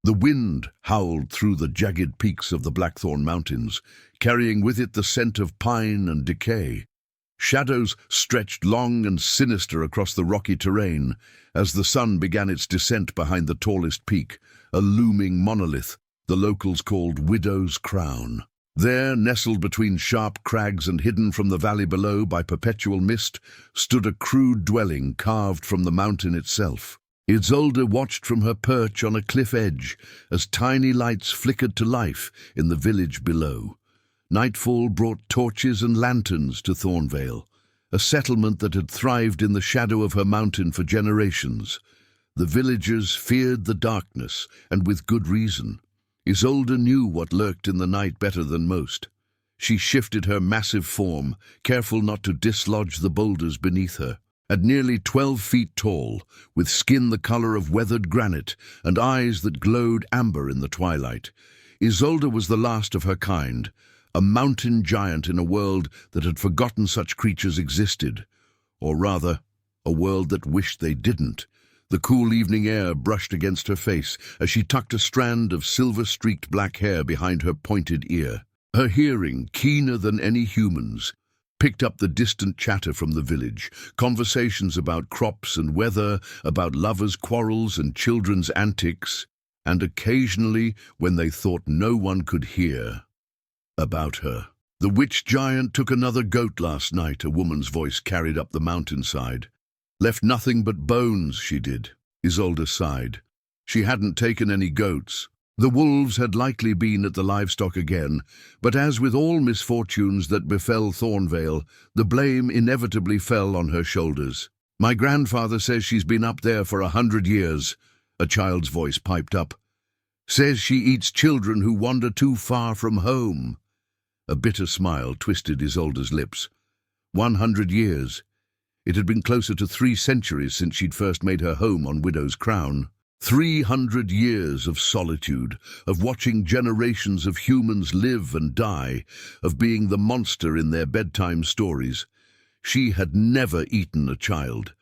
The wind howled through the jagged peaks of the Blackthorn Mountains, carrying with it the scent of pine and decay. Shadows stretched long and sinister across the rocky terrain as the sun began its descent behind the tallest peak, a looming monolith the locals called Widow's Crown. There, nestled between sharp crags and hidden from the valley below by perpetual mist, stood a crude dwelling carved from the mountain itself. Isolde watched from her perch on a cliff edge as tiny lights flickered to life in the village below. Nightfall brought torches and lanterns to Thornvale, a settlement that had thrived in the shadow of her mountain for generations. The villagers feared the darkness, and with good reason. Isolde knew what lurked in the night better than most. She shifted her massive form, careful not to dislodge the boulders beneath her. At nearly 12 feet tall, with skin the color of weathered granite and eyes that glowed amber in the twilight, Isolde was the last of her kind, a mountain giant in a world that had forgotten such creatures existed. Or rather, a world that wished they didn't. The cool evening air brushed against her face as she tucked a strand of silver-streaked black hair behind her pointed ear. Her hearing, keener than any human's, picked up the distant chatter from the village, conversations about crops and weather, about lovers' quarrels and children's antics, and occasionally, when they thought no one could hear, about her. "The witch giant took another goat last night," a woman's voice carried up the mountainside. "Left nothing but bones, she did." Isolde sighed. She hadn't taken any goats. The wolves had likely been at the livestock again, but as with all misfortunes that befell Thornvale, the blame inevitably fell on her shoulders. "My grandfather says she's been up there for 100 years, a child's voice piped up. "Says she eats children who wander too far from home." A bitter smile twisted Isolde's lips. 100 years. It had been closer to 3 centuries since she'd first made her home on Widow's Crown. 300 years of solitude, of watching generations of humans live and die, of being the monster in their bedtime stories. She had never eaten a child,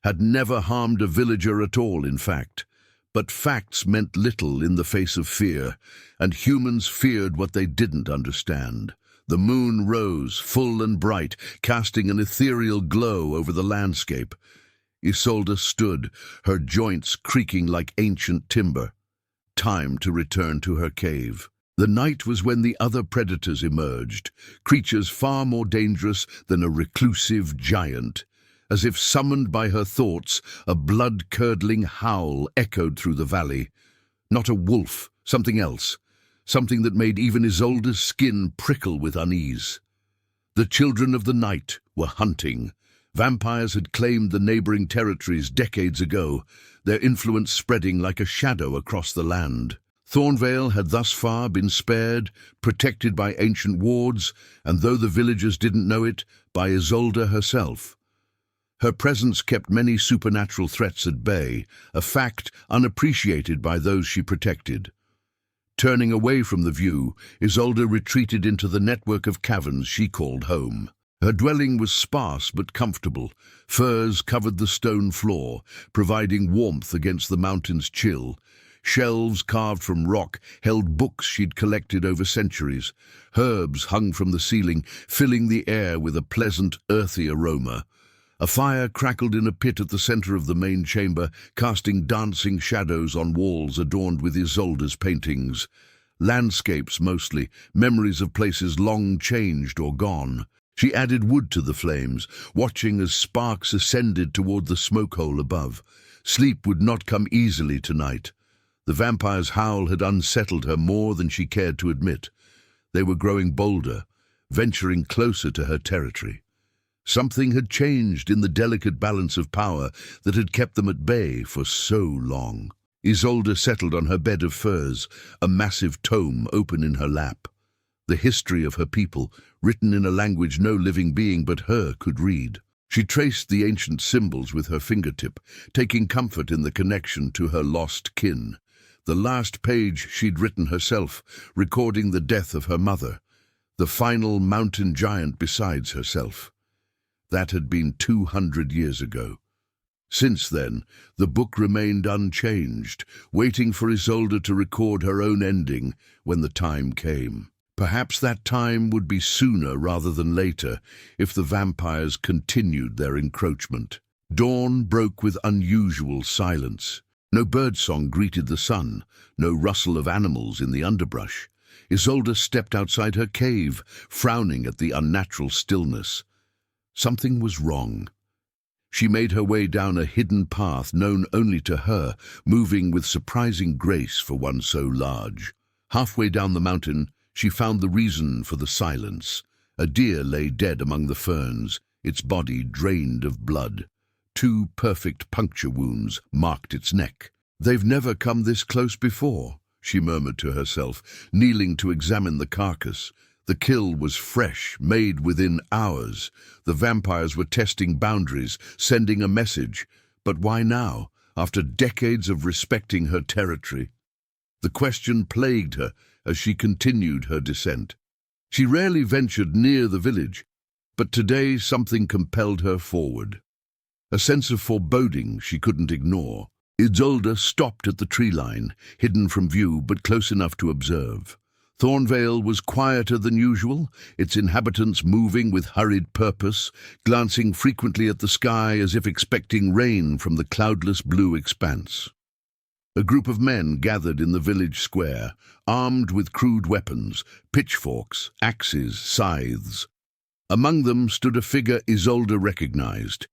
had never harmed a villager at all, in fact. But facts meant little in the face of fear, and humans feared what they didn't understand. The moon rose, full and bright, casting an ethereal glow over the landscape. Isolde stood, her joints creaking like ancient timber. Time to return to her cave. The night was when the other predators emerged, creatures far more dangerous than a reclusive giant. As if summoned by her thoughts, a blood-curdling howl echoed through the valley. Not a wolf, something else. Something that made even Isolde's skin prickle with unease. The children of the night were hunting. Vampires had claimed the neighboring territories decades ago, their influence spreading like a shadow across the land. Thornvale had thus far been spared, protected by ancient wards, and though the villagers didn't know it, by Isolde herself. Her presence kept many supernatural threats at bay, a fact unappreciated by those she protected. Turning away from the view, Isolde retreated into the network of caverns she called home. Her dwelling was sparse but comfortable. Furs covered the stone floor, providing warmth against the mountain's chill. Shelves carved from rock held books she'd collected over centuries. Herbs hung from the ceiling, filling the air with a pleasant, earthy aroma. A fire crackled in a pit at the center of the main chamber, casting dancing shadows on walls adorned with Isolde's paintings. Landscapes mostly, memories of places long changed or gone. She added wood to the flames, watching as sparks ascended toward the smoke hole above. Sleep would not come easily tonight. The vampire's howl had unsettled her more than she cared to admit. They were growing bolder, venturing closer to her territory. Something had changed in the delicate balance of power that had kept them at bay for so long. Isolde settled on her bed of furs, a massive tome open in her lap. The history of her people, written in a language no living being but her could read. She traced the ancient symbols with her fingertip, taking comfort in the connection to her lost kin. The last page she'd written herself, recording the death of her mother, the final mountain giant besides herself. That had been 200 years ago. Since then, the book remained unchanged, waiting for Isolde to record her own ending when the time came. Perhaps that time would be sooner rather than later if the vampires continued their encroachment. Dawn broke with unusual silence. No birdsong greeted the sun, no rustle of animals in the underbrush. Isolde stepped outside her cave, frowning at the unnatural stillness. Something was wrong. She made her way down a hidden path known only to her, moving with surprising grace for one so large. Halfway down the mountain, she found the reason for the silence. A deer lay dead among the ferns, its body drained of blood. 2 perfect puncture wounds marked its neck. "They've never come this close before," she murmured to herself, kneeling to examine the carcass. The kill was fresh, made within hours. The vampires were testing boundaries, sending a message. But why now, after decades of respecting her territory? The question plagued her as she continued her descent. She rarely ventured near the village, but today something compelled her forward. A sense of foreboding she couldn't ignore. Isolde stopped at the tree line, hidden from view but close enough to observe. Thornvale was quieter than usual, its inhabitants moving with hurried purpose, glancing frequently at the sky as if expecting rain from the cloudless blue expanse. A group of men gathered in the village square, armed with crude weapons, pitchforks, axes, scythes. Among them stood a figure Isolde recognized,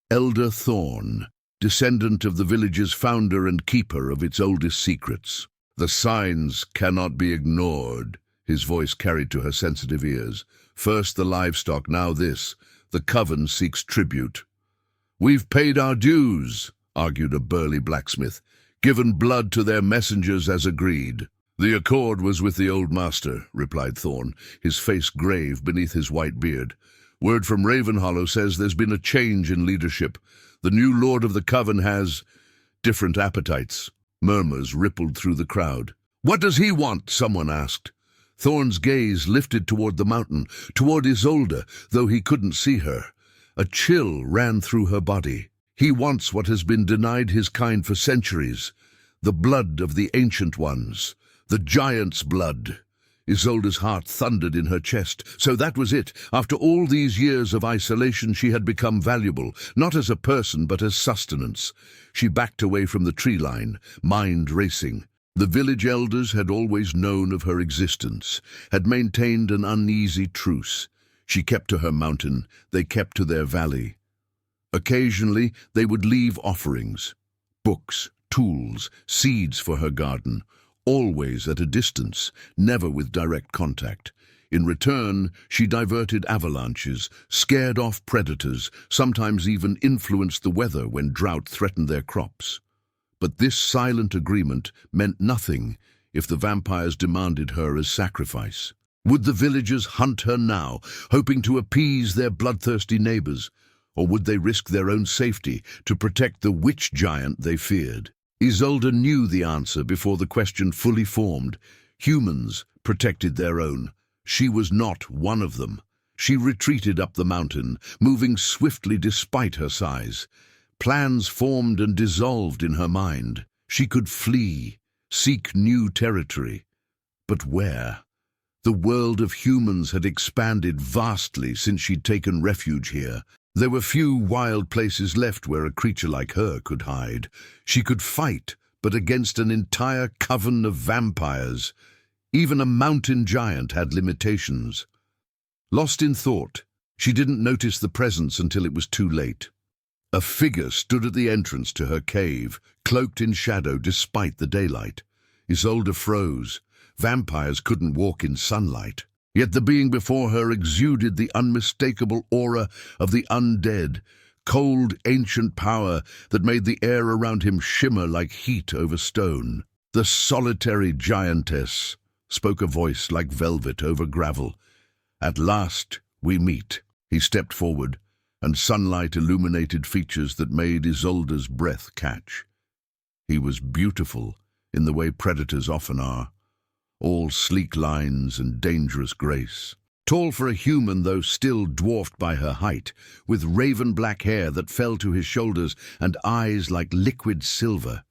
Elder Thorn, descendant of the village's founder and keeper of its oldest secrets. "The signs cannot be ignored," his voice carried to her sensitive ears. "First the livestock, now this. The coven seeks tribute." "We've paid our dues," argued a burly blacksmith, "given blood to their messengers as agreed." "The accord was with the old master," replied Thorn, his face grave beneath his white beard. "Word from Ravenhollow says there's been a change in leadership. The new lord of the coven has different appetites." Murmurs rippled through the crowd. "What does he want?" someone asked. Thorn's gaze lifted toward the mountain, toward Isolde, though he couldn't see her. A chill ran through her body. "He wants what has been denied his kind for centuries. The blood of the ancient ones. The giant's blood." Isolde's heart thundered in her chest. So that was it. After all these years of isolation, she had become valuable, not as a person but as sustenance. She backed away from the tree line, mind racing. The village elders had always known of her existence, had maintained an uneasy truce. She kept to her mountain, they kept to their valley. Occasionally, they would leave offerings, books, tools, seeds for her garden, always at a distance, never with direct contact. In return, she diverted avalanches, scared off predators, sometimes even influenced the weather when drought threatened their crops. But this silent agreement meant nothing if the vampires demanded her as sacrifice. Would the villagers hunt her now, hoping to appease their bloodthirsty neighbors? Or would they risk their own safety to protect the witch giant they feared? Isolde knew the answer before the question fully formed. Humans protected their own. She was not one of them. She retreated up the mountain, moving swiftly despite her size. Plans formed and dissolved in her mind. She could flee, seek new territory. But where? The world of humans had expanded vastly since she'd taken refuge here. There were few wild places left where a creature like her could hide. She could fight, but against an entire coven of vampires. Even a mountain giant had limitations. Lost in thought, she didn't notice the presence until it was too late. A figure stood at the entrance to her cave, cloaked in shadow despite the daylight. Isolde froze. Vampires couldn't walk in sunlight. Yet the being before her exuded the unmistakable aura of the undead, cold, ancient power that made the air around him shimmer like heat over stone. "The solitary giantess," spoke a voice like velvet over gravel. "At last we meet." He stepped forward, and sunlight illuminated features that made Isolde's breath catch. He was beautiful in the way predators often are, all sleek lines and dangerous grace. Tall for a human, though still dwarfed by her height, with raven-black hair that fell to his shoulders and eyes like liquid silver.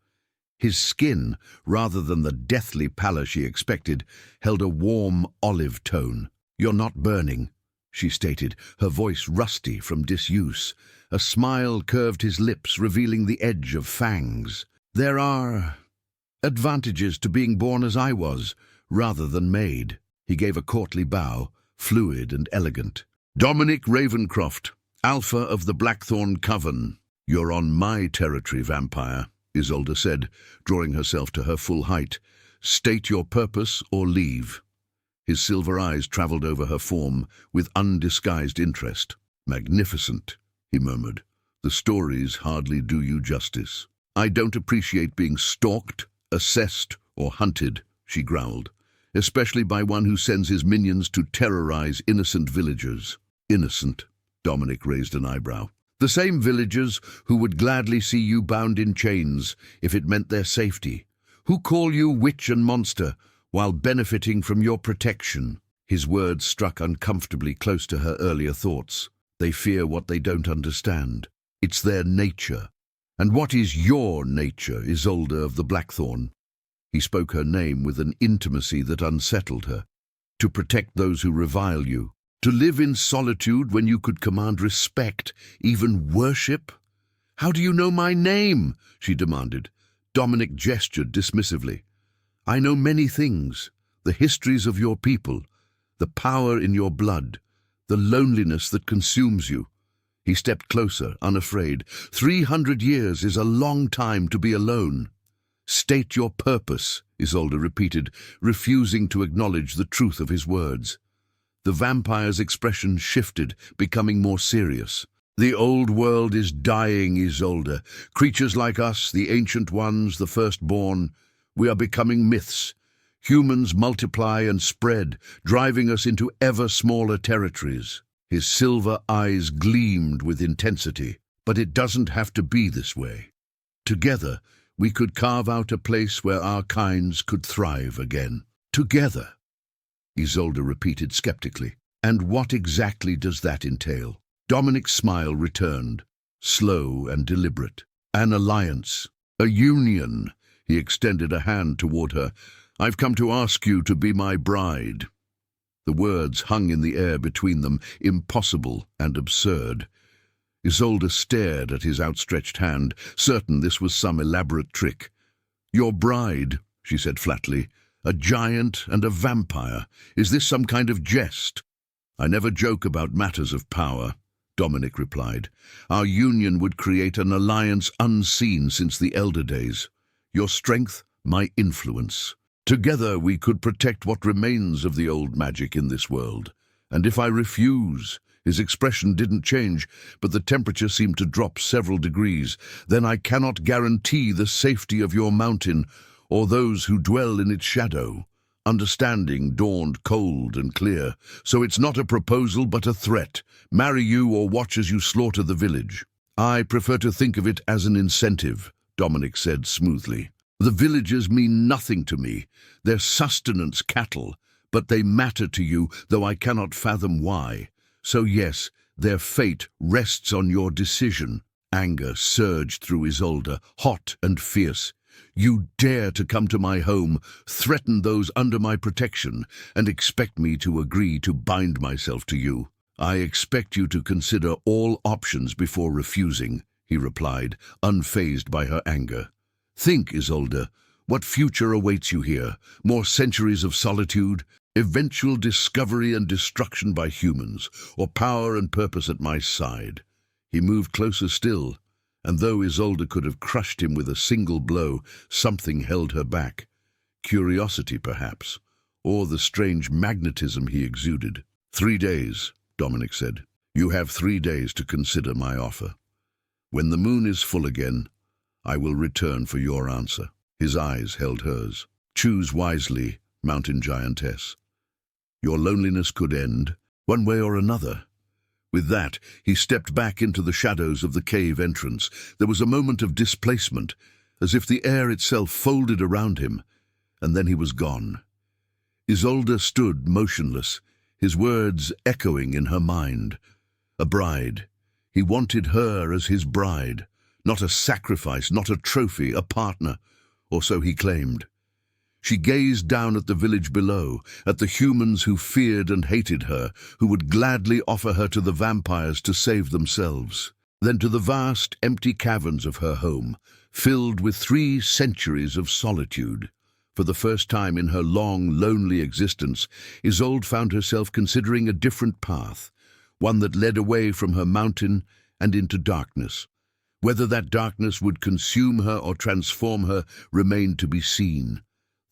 His skin, rather than the deathly pallor she expected, held a warm olive tone. "You're not burning," she stated, her voice rusty from disuse. A smile curved his lips, revealing the edge of fangs. "There are advantages to being born as I was, rather than made." He gave a courtly bow, fluid and elegant. "Dominic Ravencroft, Alpha of the Blackthorn Coven." "You're on my territory, vampire," Isolde said, drawing herself to her full height. "State your purpose or leave." His silver eyes travelled over her form with undisguised interest. "Magnificent," he murmured. "The stories hardly do you justice." "I don't appreciate being stalked, assessed, or hunted," she growled, "especially by one who sends his minions to terrorize innocent villagers." "Innocent?" Dominic raised an eyebrow. "The same villagers who would gladly see you bound in chains if it meant their safety, who call you witch and monster while benefiting from your protection." His words struck uncomfortably close to her earlier thoughts. They fear what they don't understand. It's their nature. "And what is your nature, Isolde of the Blackthorn?" He spoke her name with an intimacy that unsettled her. "To protect those who revile you. To live in solitude when you could command respect, even worship." "How do you know my name?" she demanded. Dominic gestured dismissively. "I know many things. The histories of your people, the power in your blood, the loneliness that consumes you." He stepped closer, unafraid. 300 years is a long time to be alone. "State your purpose," Isolde repeated, refusing to acknowledge the truth of his words. The vampire's expression shifted, becoming more serious. "The old world is dying, Isolde. Creatures like us, the ancient ones, the firstborn, we are becoming myths. Humans multiply and spread, driving us into ever smaller territories." His silver eyes gleamed with intensity. "But it doesn't have to be this way. Together, we could carve out a place where our kinds could thrive again." "Together," Isolde repeated skeptically. "And what exactly does that entail?" Dominic's smile returned, slow and deliberate. "An alliance, a union." He extended a hand toward her. "I've come to ask you to be my bride." The words hung in the air between them, impossible and absurd. Isolde stared at his outstretched hand, certain this was some elaborate trick. "Your bride," she said flatly. "A giant and a vampire. Is this some kind of jest?" "I never joke about matters of power," Dominic replied. "Our union would create an alliance unseen since the Elder Days. Your strength, my influence. Together we could protect what remains of the old magic in this world. And if I refuse," his expression didn't change, but the temperature seemed to drop several degrees, "then I cannot guarantee the safety of your mountain or those who dwell in its shadow." Understanding dawned cold and clear. "So it's not a proposal but a threat. Marry you or watch as you slaughter the village." "I prefer to think of it as an incentive," Dominic said smoothly. "The villagers mean nothing to me. They're sustenance cattle, but they matter to you, though I cannot fathom why. So yes, their fate rests on your decision." Anger surged through Isolde, hot and fierce. "You dare to come to my home, threaten those under my protection, and expect me to agree to bind myself to you." "I expect you to consider all options before refusing," he replied, unfazed by her anger. "Think, Isolde, what future awaits you here? More centuries of solitude, eventual discovery and destruction by humans, or power and purpose at my side?" He moved closer still, and though Isolde could have crushed him with a single blow, something held her back. Curiosity, perhaps, or the strange magnetism he exuded. "3 days," Dominic said. "You have 3 days to consider my offer. When the moon is full again, I will return for your answer." His eyes held hers. "Choose wisely, mountain giantess. Your loneliness could end, one way or another." With that, he stepped back into the shadows of the cave entrance. There was a moment of displacement, as if the air itself folded around him, and then he was gone. Isolde stood motionless, his words echoing in her mind. A bride. He wanted her as his bride, not a sacrifice, not a trophy, a partner, or so he claimed. She gazed down at the village below, at the humans who feared and hated her, who would gladly offer her to the vampires to save themselves. Then to the vast, empty caverns of her home, filled with 3 centuries of solitude. For the first time in her long, lonely existence, Isolde found herself considering a different path, one that led away from her mountain and into darkness. Whether that darkness would consume her or transform her remained to be seen.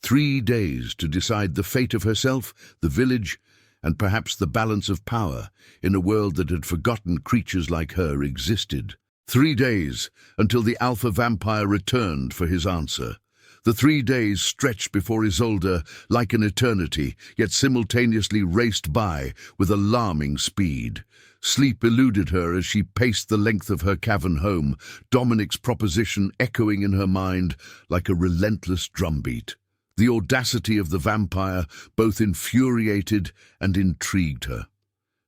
3 days to decide the fate of herself, the village, and perhaps the balance of power in a world that had forgotten creatures like her existed. 3 days until the alpha vampire returned for his answer. The 3 days stretched before Isolde like an eternity, yet simultaneously raced by with alarming speed. Sleep eluded her as she paced the length of her cavern home, Dominic's proposition echoing in her mind like a relentless drumbeat. The audacity of the vampire both infuriated and intrigued her.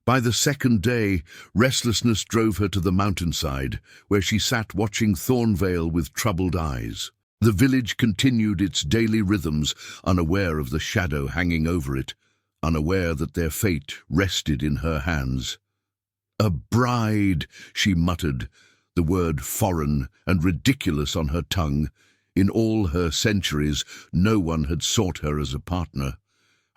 By the 2nd day, restlessness drove her to the mountainside, where she sat watching Thornvale with troubled eyes. The village continued its daily rhythms, unaware of the shadow hanging over it, unaware that their fate rested in her hands. "A bride," she muttered, the word foreign and ridiculous on her tongue. In all her centuries, no one had sought her as a partner.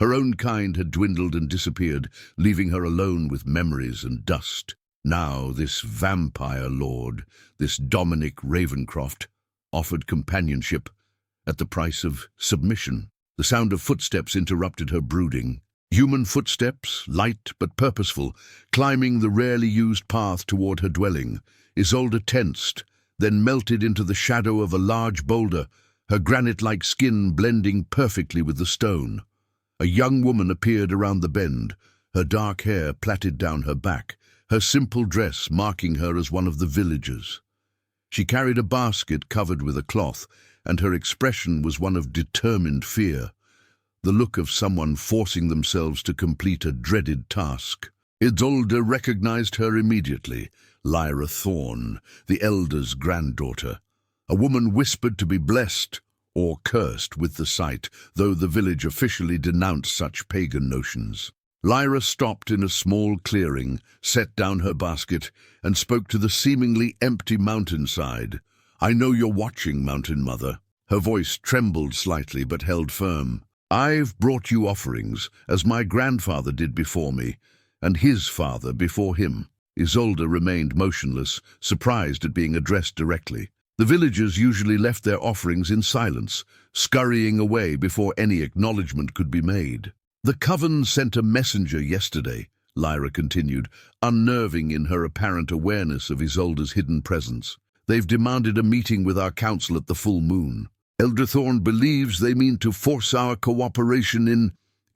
Her own kind had dwindled and disappeared, leaving her alone with memories and dust. Now this vampire lord, this Dominic Ravencroft, offered companionship at the price of submission. The sound of footsteps interrupted her brooding. Human footsteps, light but purposeful, climbing the rarely used path toward her dwelling. Isolde tensed, then melted into the shadow of a large boulder, her granite-like skin blending perfectly with the stone. A young woman appeared around the bend, her dark hair plaited down her back, her simple dress marking her as one of the villagers. She carried a basket covered with a cloth, and her expression was one of determined fear, the look of someone forcing themselves to complete a dreaded task. Isolde recognized her immediately, Lyra Thorne, the elder's granddaughter. A woman whispered to be blessed or cursed with the sight, though the village officially denounced such pagan notions. Lyra stopped in a small clearing, set down her basket, and spoke to the seemingly empty mountainside. "I know you're watching, Mountain Mother." Her voice trembled slightly but held firm. "I've brought you offerings, as my grandfather did before me, and his father before him." Isolde remained motionless, surprised at being addressed directly. The villagers usually left their offerings in silence, scurrying away before any acknowledgement could be made. "The coven sent a messenger yesterday," Lyra continued, unnerving in her apparent awareness of Isolde's hidden presence. "They've demanded a meeting with our council at the full moon. Elder Thorne believes they mean to force our cooperation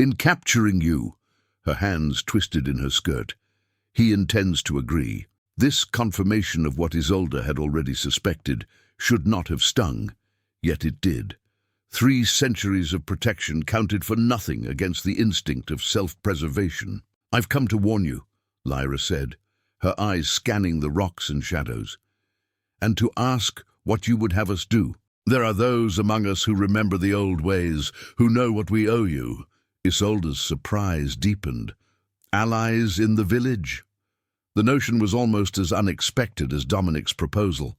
in capturing you." Her hands twisted in her skirt. "He intends to agree." This confirmation of what Isolde had already suspected should not have stung, yet it did. 3 centuries of protection counted for nothing against the instinct of self-preservation. "I've come to warn you," Lyra said, her eyes scanning the rocks and shadows, "and to ask what you would have us do. There are those among us who remember the old ways, who know what we owe you." Isolde's surprise deepened. "Allies in the village?" The notion was almost as unexpected as Dominic's proposal.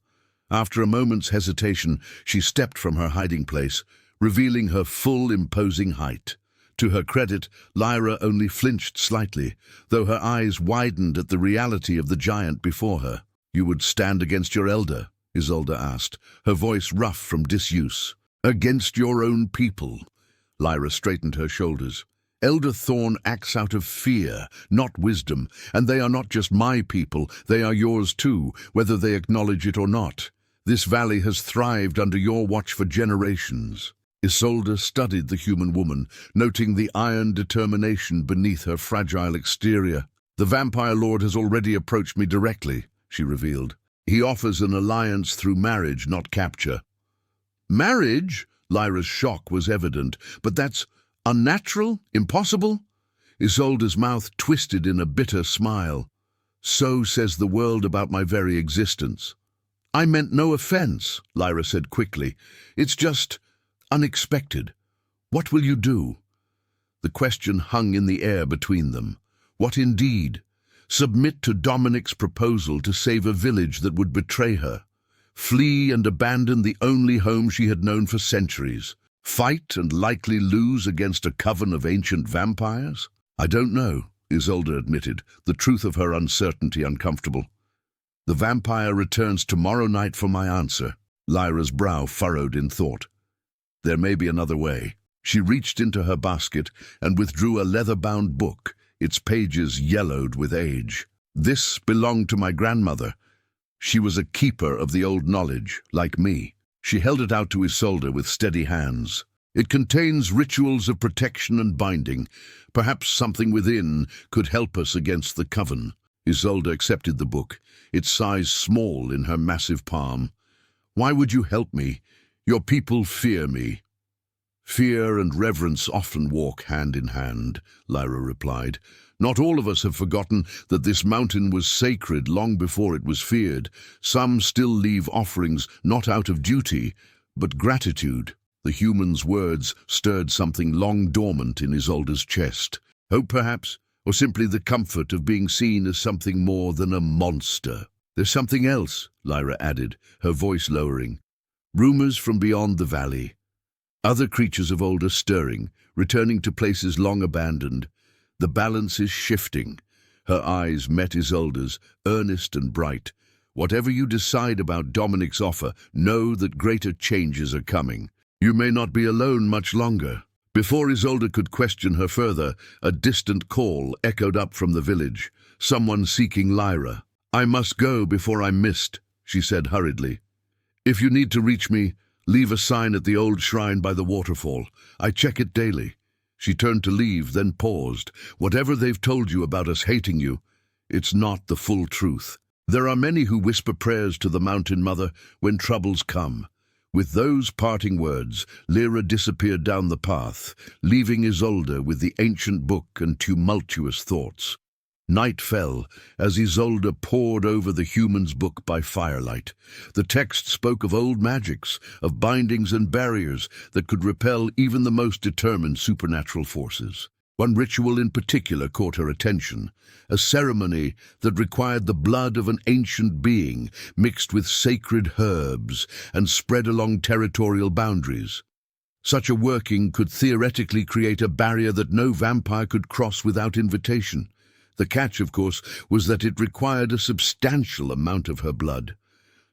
After a moment's hesitation, she stepped from her hiding place, revealing her full, imposing height. To her credit, Lyra only flinched slightly, though her eyes widened at the reality of the giant before her. "You would stand against your elder?" Isolde asked, her voice rough from disuse. "Against your own people?" Lyra straightened her shoulders. "Elder Thorne acts out of fear, not wisdom, and they are not just my people, they are yours too, whether they acknowledge it or not. This valley has thrived under your watch for generations." Isolde studied the human woman, noting the iron determination beneath her fragile exterior. "The vampire lord has already approached me directly," she revealed. "He offers an alliance through marriage, not capture." "Marriage?" Lyra's shock was evident. "But that's unnatural? Impossible?" Isolde's mouth twisted in a bitter smile. "So says the world about my very existence." "I meant no offense," Lyra said quickly. "It's just unexpected. What will you do?" The question hung in the air between them. What indeed? Submit to Dominic's proposal to save a village that would betray her? Flee and abandon the only home she had known for centuries? Fight and likely lose against a coven of ancient vampires? "I don't know," Isolde admitted, the truth of her uncertainty uncomfortable. "The vampire returns tomorrow night for my answer." Lyra's brow furrowed in thought. There may be another way. She reached into her basket and withdrew a leather-bound book, its pages yellowed with age. "This belonged to my grandmother. She was a keeper of the old knowledge, like me." She held it out to Isolde with steady hands. "It contains rituals of protection and binding. Perhaps something within could help us against the coven." Isolde accepted the book, its size small in her massive palm. "Why would you help me? Your people fear me." "Fear and reverence often walk hand in hand," Lyra replied. "Not all of us have forgotten that this mountain was sacred long before it was feared. Some still leave offerings not out of duty, but gratitude." The human's words stirred something long dormant in Isolde's chest. Hope, perhaps, or simply the comfort of being seen as something more than a monster. "There's something else," Lyra added, her voice lowering. "Rumors from beyond the valley. Other creatures of old are stirring, returning to places long abandoned. The balance is shifting." Her eyes met Isolde's, earnest and bright. "Whatever you decide about Dominic's offer, know that greater changes are coming. You may not be alone much longer." Before Isolde could question her further, a distant call echoed up from the village. Someone seeking Lyra. "I must go before I'm missed," she said hurriedly. "If you need to reach me, leave a sign at the old shrine by the waterfall. I check it daily." She turned to leave, then paused. "Whatever they've told you about us hating you, it's not the full truth. There are many who whisper prayers to the Mountain Mother when troubles come." With those parting words, Lyra disappeared down the path, leaving Isolde with the ancient book and tumultuous thoughts. Night fell as Isolde pored over the human's book by firelight. The text spoke of old magics, of bindings and barriers that could repel even the most determined supernatural forces. One ritual in particular caught her attention, a ceremony that required the blood of an ancient being mixed with sacred herbs and spread along territorial boundaries. Such a working could theoretically create a barrier that no vampire could cross without invitation. The catch, of course, was that it required a substantial amount of her blood.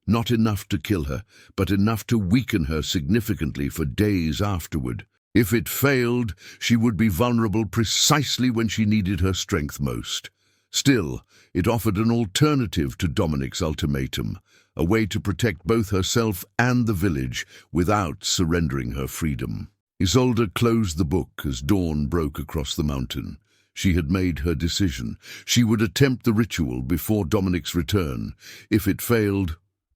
Not enough to kill her, but enough to weaken her significantly for days afterward. If it failed, she would be vulnerable precisely when she needed her strength most. Still, it offered an alternative to Dominic's ultimatum, a way to protect both herself and the village without surrendering her freedom. Isolde closed the book as dawn broke across the mountain. She had made her decision. She would attempt the ritual before Dominic's return. If it failed,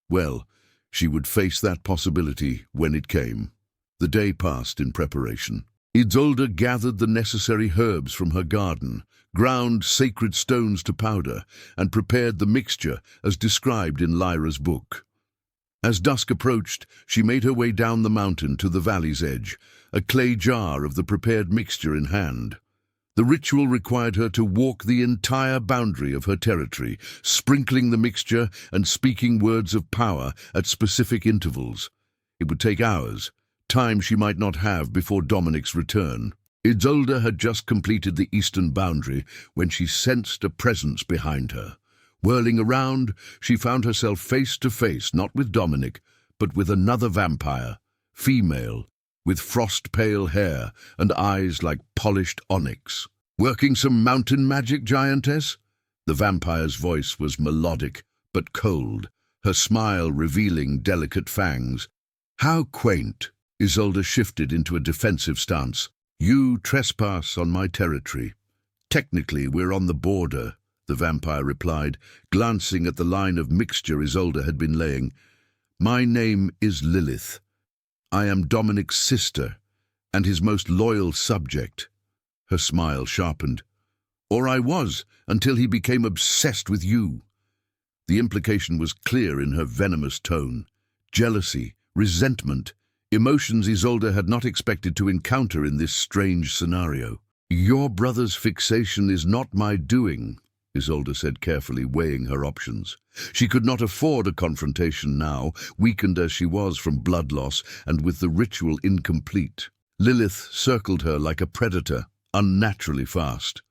well, she would face that possibility when it came. The day passed in preparation. Isolde gathered the necessary herbs from her garden, ground sacred stones to powder, and prepared the mixture as described in Lyra's book. As dusk approached, she made her way down the mountain to the valley's edge, a clay jar of the prepared mixture in hand. The ritual required her to walk the entire boundary of her territory, sprinkling the mixture and speaking words of power at specific intervals. It would take hours, time she might not have before Dominic's return. Isolde had just completed the eastern boundary when she sensed a presence behind her. Whirling around, she found herself face to face not with Dominic, but with another vampire, female, with frost-pale hair and eyes like polished onyx. "Working some mountain magic, giantess?" The vampire's voice was melodic, but cold, her smile revealing delicate fangs. "How quaint!" Isolde shifted into a defensive stance. "You trespass on my territory. Technically, we're on the border," the vampire replied, glancing at the line of mixture Isolde had been laying. "My name is Lilith. I am Dominic's sister, and his most loyal subject." Her smile sharpened. Or I was, until he became obsessed with you." The implication was clear in her venomous tone. Jealousy, resentment, emotions Isolde had not expected to encounter in this strange scenario. "Your brother's fixation is not my doing," Isolde said carefully, weighing her options. She could not afford a confrontation now, weakened as she was from blood loss and with the ritual incomplete. Lilith circled her like a predator, unnaturally fast.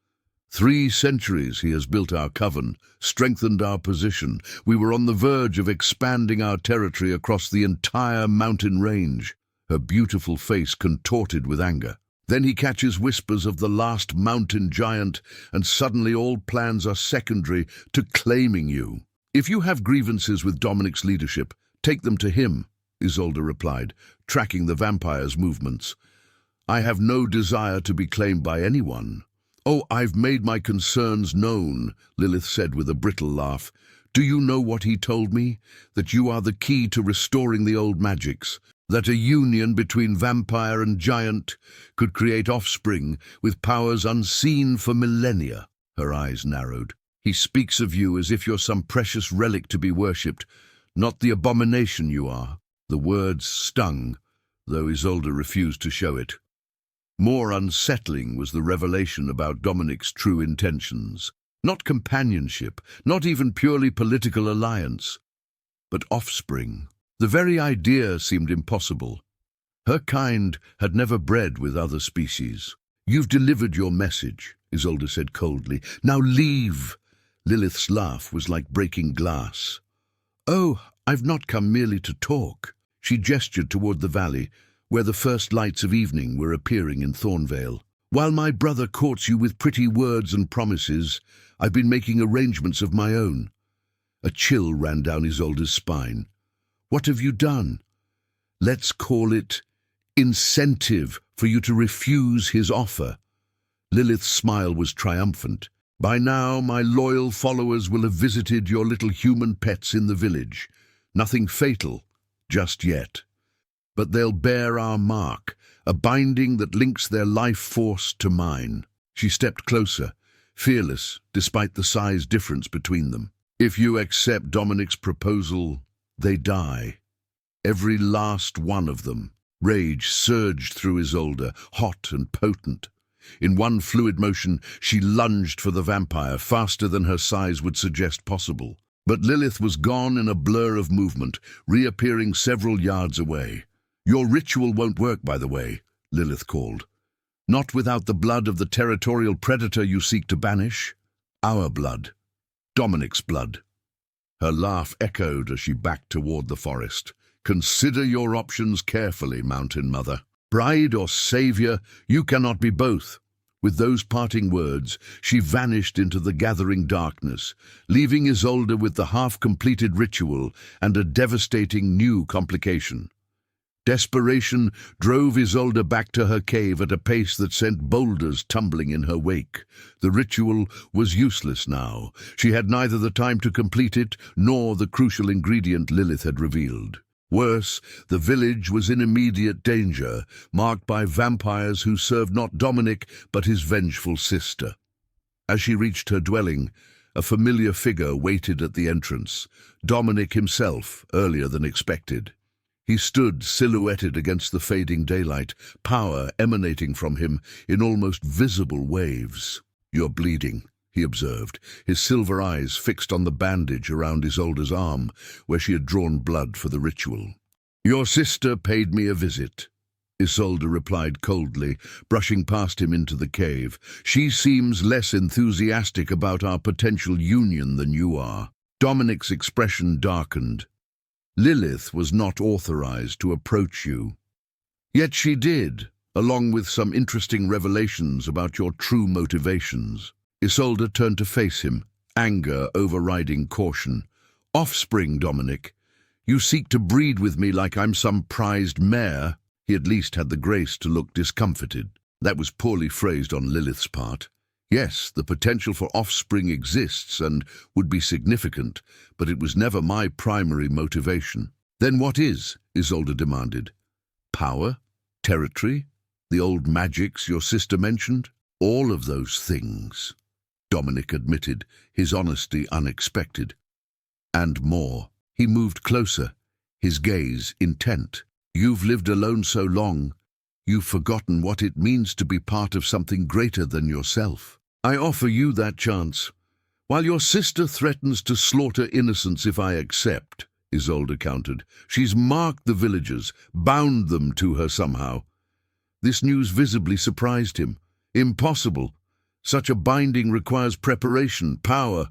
3 centuries he has built our coven, strengthened our position. We were on the verge of expanding our territory across the entire mountain range. Her beautiful face contorted with anger. Then he catches whispers of the last mountain giant, and suddenly all plans are secondary to claiming you. "If you have grievances with Dominic's leadership, take them to him," Isolde replied, tracking the vampire's movements. "I have no desire to be claimed by anyone." "Oh, I've made my concerns known," Lilith said with a brittle laugh. "Do you know what he told me? That you are the key to restoring the old magics. That a union between vampire and giant could create offspring with powers unseen for millennia." Her eyes narrowed. "He speaks of you as if you're some precious relic to be worshipped, not the abomination you are." The words stung, though Isolde refused to show it. More unsettling was the revelation about Dominic's true intentions. Not companionship, not even purely political alliance, but offspring. The very idea seemed impossible. Her kind had never bred with other species. "You've delivered your message," Isolde said coldly. "Now leave." Lilith's laugh was like breaking glass. "Oh, I've not come merely to talk." She gestured toward the valley, where the first lights of evening were appearing in Thornvale. "While my brother courts you with pretty words and promises, I've been making arrangements of my own." A chill ran down Isolde's spine. "What have you done?" "Let's call it incentive for you to refuse his offer." Lilith's smile was triumphant. "By now, my loyal followers will have visited your little human pets in the village. Nothing fatal, just yet. But they'll bear our mark, a binding that links their life force to mine." She stepped closer, fearless despite the size difference between them. "If you accept Dominic's proposal, they die. Every last one of them." Rage surged through Isolde, hot and potent. In one fluid motion, she lunged for the vampire, faster than her size would suggest possible. But Lilith was gone in a blur of movement, reappearing several yards away. "Your ritual won't work, by the way," Lilith called. "Not without the blood of the territorial predator you seek to banish. Our blood. Dominic's blood." Her laugh echoed as she backed toward the forest. "Consider your options carefully, Mountain Mother. Bride or savior, you cannot be both." With those parting words, she vanished into the gathering darkness, leaving Isolde with the half-completed ritual and a devastating new complication. Desperation drove Isolde back to her cave at a pace that sent boulders tumbling in her wake. The ritual was useless now. She had neither the time to complete it nor the crucial ingredient Lilith had revealed. Worse, the village was in immediate danger, marked by vampires who served not Dominic but his vengeful sister. As she reached her dwelling, a familiar figure waited at the entrance, Dominic himself, earlier than expected. He stood silhouetted against the fading daylight, power emanating from him in almost visible waves. "You're bleeding," he observed, his silver eyes fixed on the bandage around Isolde's arm, where she had drawn blood for the ritual. "Your sister paid me a visit," Isolde replied coldly, brushing past him into the cave. "She seems less enthusiastic about our potential union than you are." Dominic's expression darkened. "Lilith was not authorized to approach you. Yet she did, along with some interesting revelations about your true motivations." Isolde turned to face him, anger overriding caution. "Offspring, Dominic. You seek to breed with me like I'm some prized mare." He at least had the grace to look discomfited. That was poorly phrased on Lilith's part. Yes, the potential for offspring exists and would be significant, but it was never my primary motivation. "Then what is?" Isolde demanded. "Power? Territory? The old magics your sister mentioned?" "All of those things." Dominic admitted, his honesty unexpected. And more. He moved closer, his gaze intent. You've lived alone so long, you've forgotten what it means to be part of something greater than yourself. I offer you that chance. While your sister threatens to slaughter innocents if I accept, Isolde countered, she's marked the villagers, bound them to her somehow. This news visibly surprised him. Impossible. Such a binding requires preparation, power.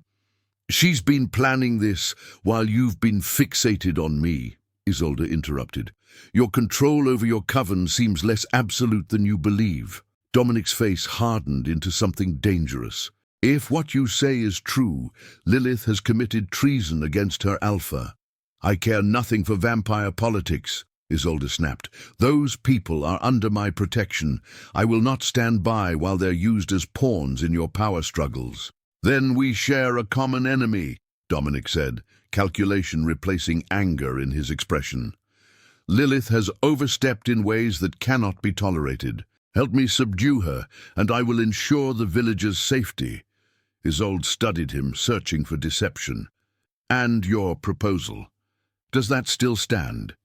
She's been planning this while you've been fixated on me, Isolde interrupted. Your control over your coven seems less absolute than you believe. Dominic's face hardened into something dangerous. If what you say is true, Lilith has committed treason against her alpha. I care nothing for vampire politics, Isolde snapped. Those people are under my protection. I will not stand by while they're used as pawns in your power struggles. Then we share a common enemy, Dominic said, calculation replacing anger in his expression. Lilith has overstepped in ways that cannot be tolerated. Help me subdue her, and I will ensure the villagers' safety. Isolde studied him, searching for deception. And your proposal. Does that still stand?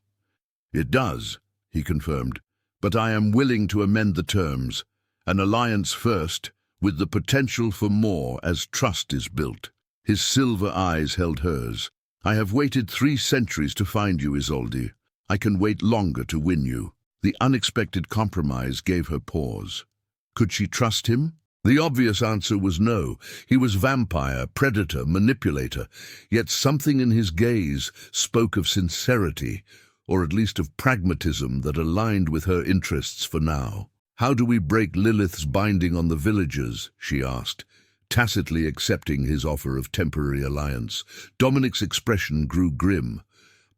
It does, he confirmed, but I am willing to amend the terms. An alliance first, with the potential for more as trust is built. His silver eyes held hers. I have waited 3 centuries to find you, Isolde. I can wait longer to win you. The unexpected compromise gave her pause. Could she trust him? The obvious answer was no. He was vampire, predator, manipulator, yet something in his gaze spoke of sincerity, or at least of pragmatism that aligned with her interests for now. How do we break Lilith's binding on the villagers? She asked, tacitly accepting his offer of temporary alliance. Dominic's expression grew grim.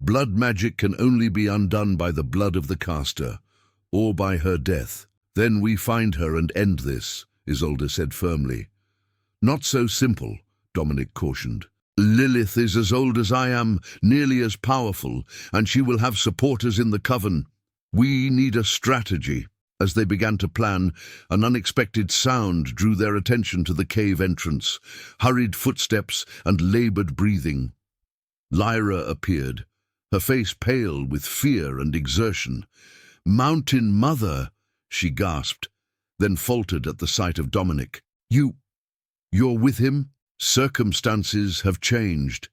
Blood magic can only be undone by the blood of the caster, or by her death. Then we find her and end this, Isolde said firmly. Not so simple, Dominic cautioned. Lilith is as old as I am, nearly as powerful, and she will have supporters in the coven. We need a strategy. As they began to plan, an unexpected sound drew their attention to the cave entrance, hurried footsteps and labored breathing. Lyra appeared, her face pale with fear and exertion. Mountain Mother, she gasped, then faltered at the sight of Dominic. You're with him? Circumstances have changed,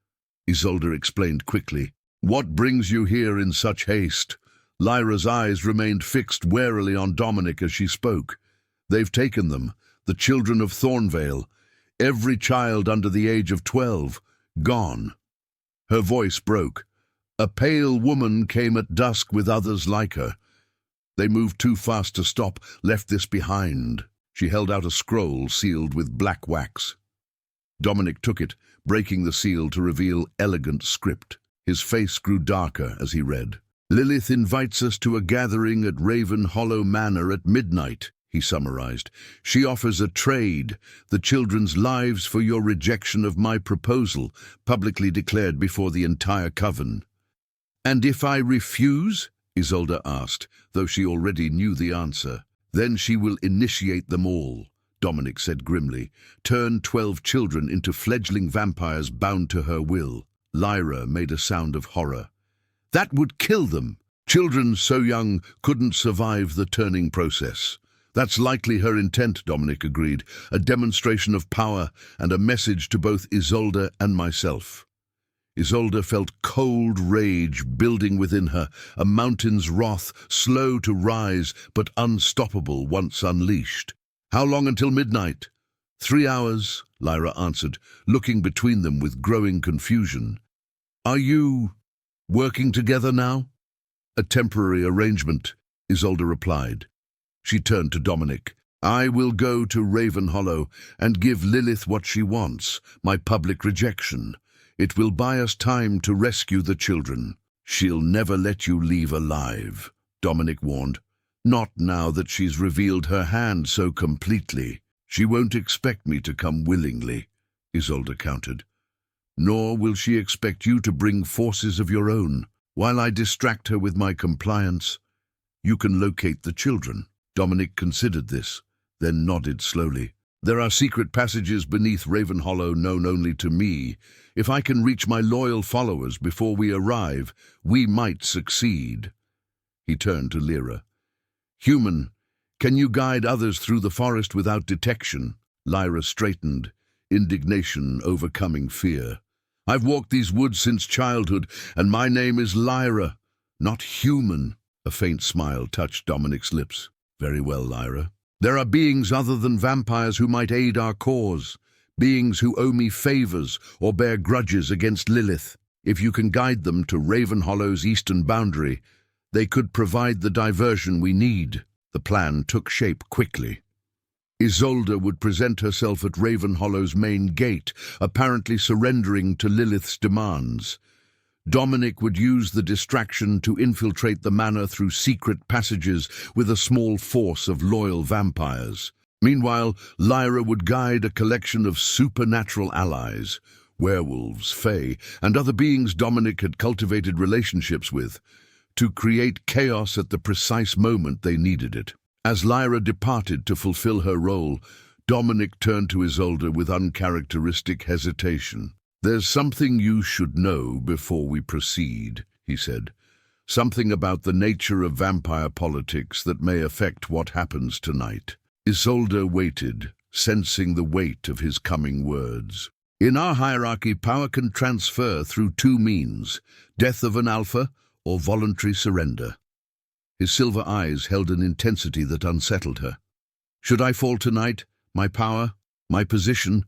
Isolde explained quickly. What brings you here in such haste? Lyra's eyes remained fixed warily on Dominic as she spoke. They've taken them, the children of Thornvale, every child under the age of 12, gone. Her voice broke. A pale woman came at dusk with others like her. They moved too fast to stop, left this behind. She held out a scroll sealed with black wax. Dominic took it, breaking the seal to reveal elegant script. His face grew darker as he read. Lilith invites us to a gathering at Raven Hollow Manor at midnight, he summarized. She offers a trade, the children's lives for your rejection of my proposal, publicly declared before the entire coven. And if I refuse? Isolde asked, though she already knew the answer. Then she will initiate them all, Dominic said grimly, turn 12 children into fledgling vampires bound to her will. Lyra made a sound of horror. That would kill them. Children so young couldn't survive the turning process. That's likely her intent, Dominic agreed, a demonstration of power and a message to both Isolde and myself. Isolde felt cold rage building within her, a mountain's wrath, slow to rise but unstoppable once unleashed. How long until midnight? 3 hours, Lyra answered, looking between them with growing confusion. Are you working together now? A temporary arrangement, Isolde replied. She turned to Dominic. I will go to Raven Hollow and give Lilith what she wants, my public rejection. It will buy us time to rescue the children. She'll never let you leave alive, Dominic warned. Not now that she's revealed her hand so completely. She won't expect me to come willingly, Isolde countered. Nor will she expect you to bring forces of your own. While I distract her with my compliance, you can locate the children. Dominic considered this, then nodded slowly. There are secret passages beneath Ravenhollow known only to me. If I can reach my loyal followers before we arrive, we might succeed." He turned to Lyra. "Human, can you guide others through the forest without detection?" Lyra straightened, indignation overcoming fear. "I've walked these woods since childhood, and my name is Lyra, not human." A faint smile touched Dominic's lips. "Very well, Lyra. There are beings other than vampires who might aid our cause, beings who owe me favors or bear grudges against Lilith. If you can guide them to Ravenhollow's eastern boundary, they could provide the diversion we need." The plan took shape quickly. Isolde would present herself at Ravenhollow's main gate, apparently surrendering to Lilith's demands. Dominic would use the distraction to infiltrate the manor through secret passages with a small force of loyal vampires. Meanwhile, Lyra would guide a collection of supernatural allies, werewolves, fae, and other beings Dominic had cultivated relationships with, to create chaos at the precise moment they needed it. As Lyra departed to fulfill her role, Dominic turned to Isolde with uncharacteristic hesitation. "There's something you should know before we proceed," he said. "Something about the nature of vampire politics that may affect what happens tonight." Isolde waited, sensing the weight of his coming words. "In our hierarchy, power can transfer through two means: death of an alpha or voluntary surrender." His silver eyes held an intensity that unsettled her. "Should I fall tonight, my power, my position,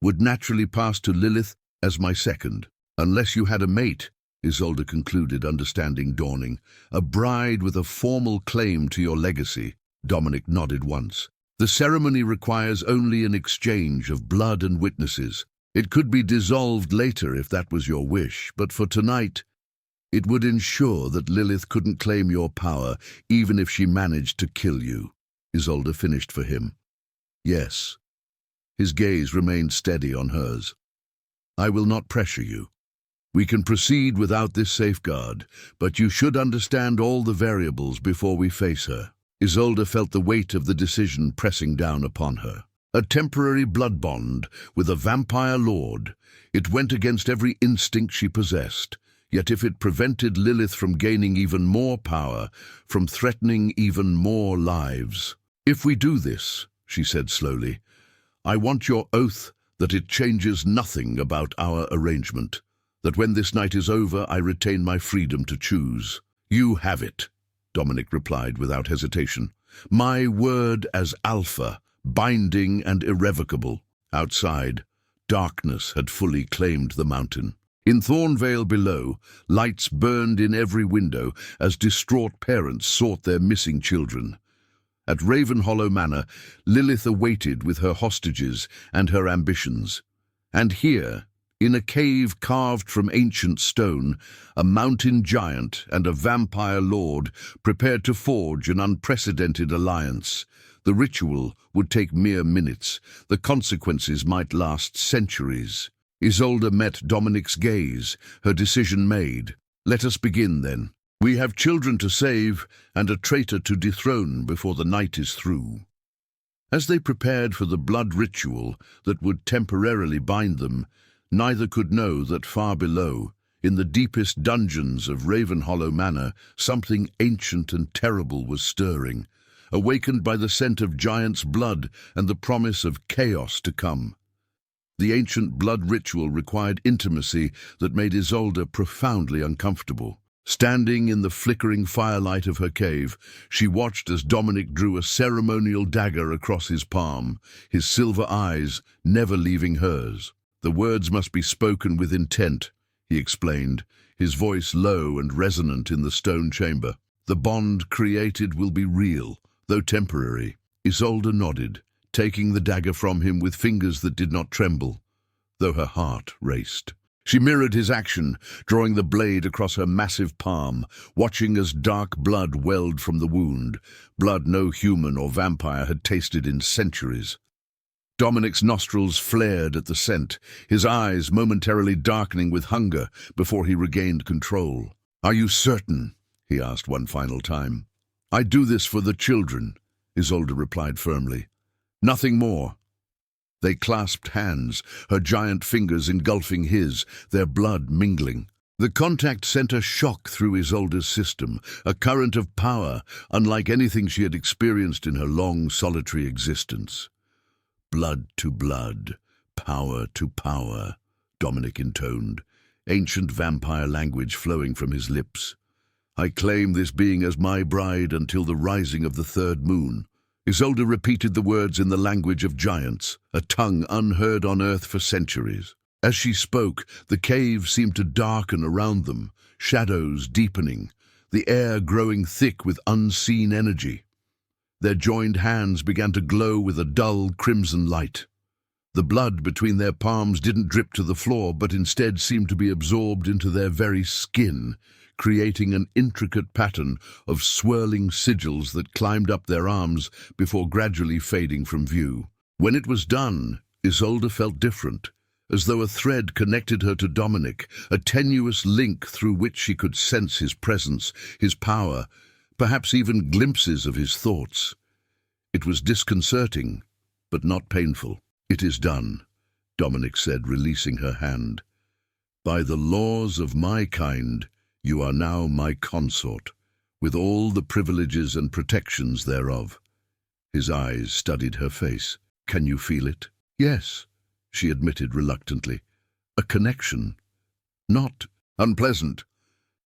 would naturally pass to Lilith as my second. Unless you had a mate," Isolde concluded, understanding dawning. "A bride with a formal claim to your legacy." Dominic nodded once. "The ceremony requires only an exchange of blood and witnesses. It could be dissolved later if that was your wish, but for tonight, it would ensure that Lilith couldn't claim your power, even if she managed to kill you." Isolde finished for him. "Yes." His gaze remained steady on hers. "I will not pressure you. We can proceed without this safeguard, but you should understand all the variables before we face her." Isolde felt the weight of the decision pressing down upon her. A temporary blood bond with a vampire lord. It went against every instinct she possessed. Yet if it prevented Lilith from gaining even more power, from threatening even more lives. "If we do this," she said slowly, "I want your oath that it changes nothing about our arrangement, that when this night is over I retain my freedom to choose." "You have it," Dominic replied without hesitation. "My word as Alpha, binding and irrevocable." Outside, darkness had fully claimed the mountain. In Thornvale below, lights burned in every window as distraught parents sought their missing children. At Ravenhollow Manor, Lilith awaited with her hostages and her ambitions. And here, in a cave carved from ancient stone, a mountain giant and a vampire lord prepared to forge an unprecedented alliance. The ritual would take mere minutes. The consequences might last centuries. Isolde met Dominic's gaze, her decision made. "Let us begin, then. We have children to save and a traitor to dethrone before the night is through." As they prepared for the blood ritual that would temporarily bind them, neither could know that far below, in the deepest dungeons of Ravenhollow Manor, something ancient and terrible was stirring, awakened by the scent of giant's blood and the promise of chaos to come. The ancient blood ritual required intimacy that made Isolde profoundly uncomfortable. Standing in the flickering firelight of her cave, she watched as Dominic drew a ceremonial dagger across his palm, his silver eyes never leaving hers. "The words must be spoken with intent," he explained, his voice low and resonant in the stone chamber. "The bond created will be real, though temporary." Isolde nodded, taking the dagger from him with fingers that did not tremble, though her heart raced. She mirrored his action, drawing the blade across her massive palm, watching as dark blood welled from the wound, blood no human or vampire had tasted in centuries. Dominic's nostrils flared at the scent, his eyes momentarily darkening with hunger before he regained control. "Are you certain?" he asked one final time. "I do this for the children," Isolde replied firmly. "Nothing more." They clasped hands, her giant fingers engulfing his, their blood mingling. The contact sent a shock through Isolde's system, a current of power unlike anything she had experienced in her long, solitary existence. Blood to blood, power to power, Dominic intoned, ancient vampire language flowing from his lips. I claim this being as my bride until the rising of the third moon. Isolde repeated the words in the language of giants, a tongue unheard on earth for centuries. As she spoke, the cave seemed to darken around them, shadows deepening, the air growing thick with unseen energy. Their joined hands began to glow with a dull crimson light. The blood between their palms didn't drip to the floor, but instead seemed to be absorbed into their very skin, creating an intricate pattern of swirling sigils that climbed up their arms before gradually fading from view. When it was done, Isolde felt different, as though a thread connected her to Dominic, a tenuous link through which she could sense his presence, his power, perhaps even glimpses of his thoughts. It was disconcerting, but not painful. "It is done," Dominic said, releasing her hand. "By the laws of my kind, you are now my consort, with all the privileges and protections thereof." His eyes studied her face. "Can you feel it?" "Yes," she admitted reluctantly. "A connection. Not unpleasant."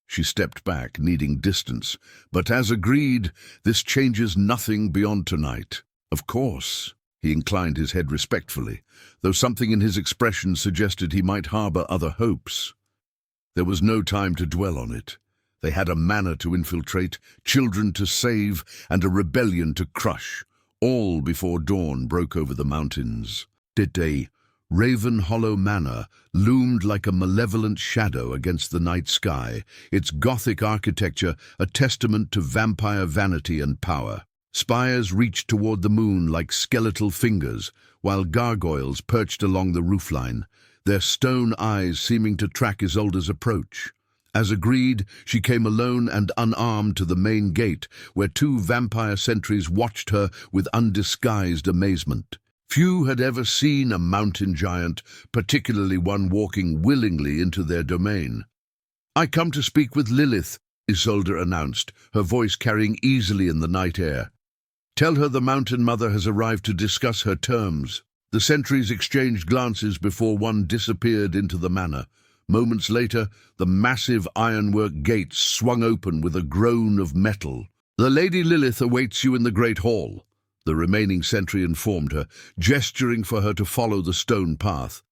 She stepped back, needing distance. "But as agreed, this changes nothing beyond tonight." "Of course." He inclined his head respectfully, though something in his expression suggested he might harbor other hopes. There was no time to dwell on it. They had a manor to infiltrate, children to save, and a rebellion to crush, all before dawn broke over the mountains. Today, Raven Hollow Manor loomed like a malevolent shadow against the night sky, its Gothic architecture a testament to vampire vanity and power. Spires reached toward the moon like skeletal fingers, while gargoyles perched along the roofline, their stone eyes seeming to track Isolde's approach. As agreed, she came alone and unarmed to the main gate, where two vampire sentries watched her with undisguised amazement. Few had ever seen a mountain giant, particularly one walking willingly into their domain. "I come to speak with Lilith," Isolde announced, her voice carrying easily in the night air. "Tell her the Mountain Mother has arrived to discuss her terms." The sentries exchanged glances before one disappeared into the manor. Moments later, the massive ironwork gates swung open with a groan of metal. "The Lady Lilith awaits you in the Great Hall," the remaining sentry informed her, gesturing for her to follow the stone path.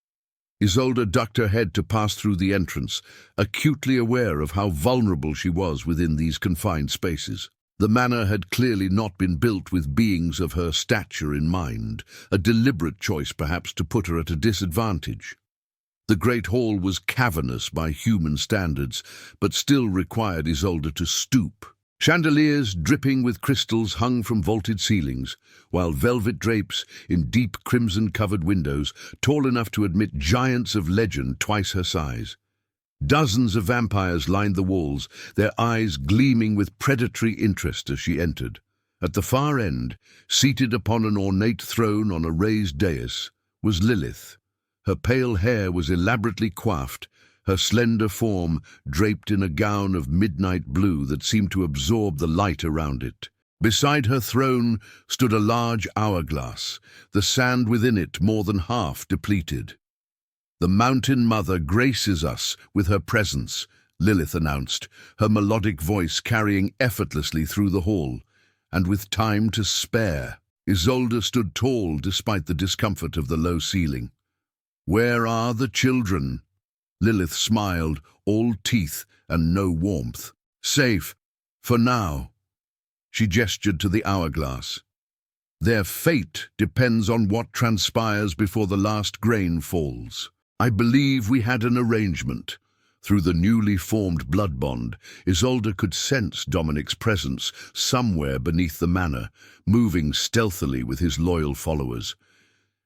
Isolde ducked her head to pass through the entrance, acutely aware of how vulnerable she was within these confined spaces. The manor had clearly not been built with beings of her stature in mind, a deliberate choice perhaps to put her at a disadvantage. The great hall was cavernous by human standards, but still required Isolde to stoop. Chandeliers dripping with crystals hung from vaulted ceilings, while velvet drapes in deep crimson-covered windows, tall enough to admit giants of legend twice her size. Dozens of vampires lined the walls, their eyes gleaming with predatory interest as she entered. At the far end, seated upon an ornate throne on a raised dais, was Lilith. Her pale hair was elaborately coiffed, her slender form draped in a gown of midnight blue that seemed to absorb the light around it. Beside her throne stood a large hourglass, the sand within it more than half depleted. "The Mountain Mother graces us with her presence," Lilith announced, her melodic voice carrying effortlessly through the hall. "And with time to spare." Isolde stood tall despite the discomfort of the low ceiling. "Where are the children?" Lilith smiled, all teeth and no warmth. "Safe, for now." She gestured to the hourglass. "Their fate depends on what transpires before the last grain falls. I believe we had an arrangement." Through the newly formed blood bond, Isolde could sense Dominic's presence somewhere beneath the manor, moving stealthily with his loyal followers.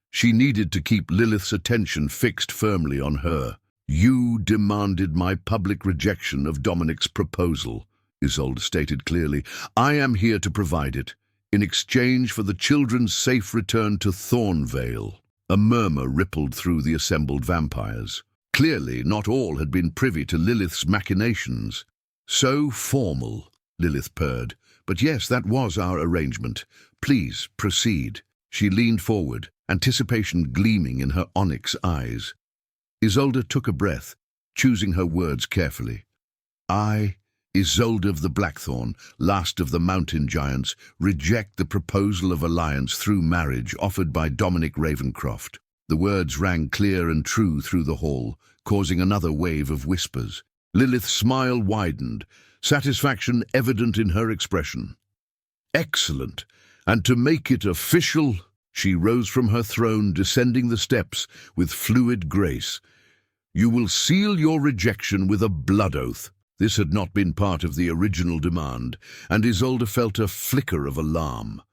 She needed to keep Lilith's attention fixed firmly on her. "You demanded my public rejection of Dominic's proposal," Isolde stated clearly. "I am here to provide it, in exchange for the children's safe return to Thornvale." A murmur rippled through the assembled vampires. Clearly, not all had been privy to Lilith's machinations. "So formal," Lilith purred. "But yes, that was our arrangement. Please, proceed." She leaned forward, anticipation gleaming in her onyx eyes. Isolde took a breath, choosing her words carefully. "I, Isolde of the Blackthorn, last of the mountain giants, reject the proposal of alliance through marriage offered by Dominic Ravencroft." The words rang clear and true through the hall, causing another wave of whispers. Lilith's smile widened, satisfaction evident in her expression. "Excellent. And to make it official..." She rose from her throne, descending the steps with fluid grace. "You will seal your rejection with a blood oath." This had not been part of the original demand, and Isolde felt a flicker of alarm.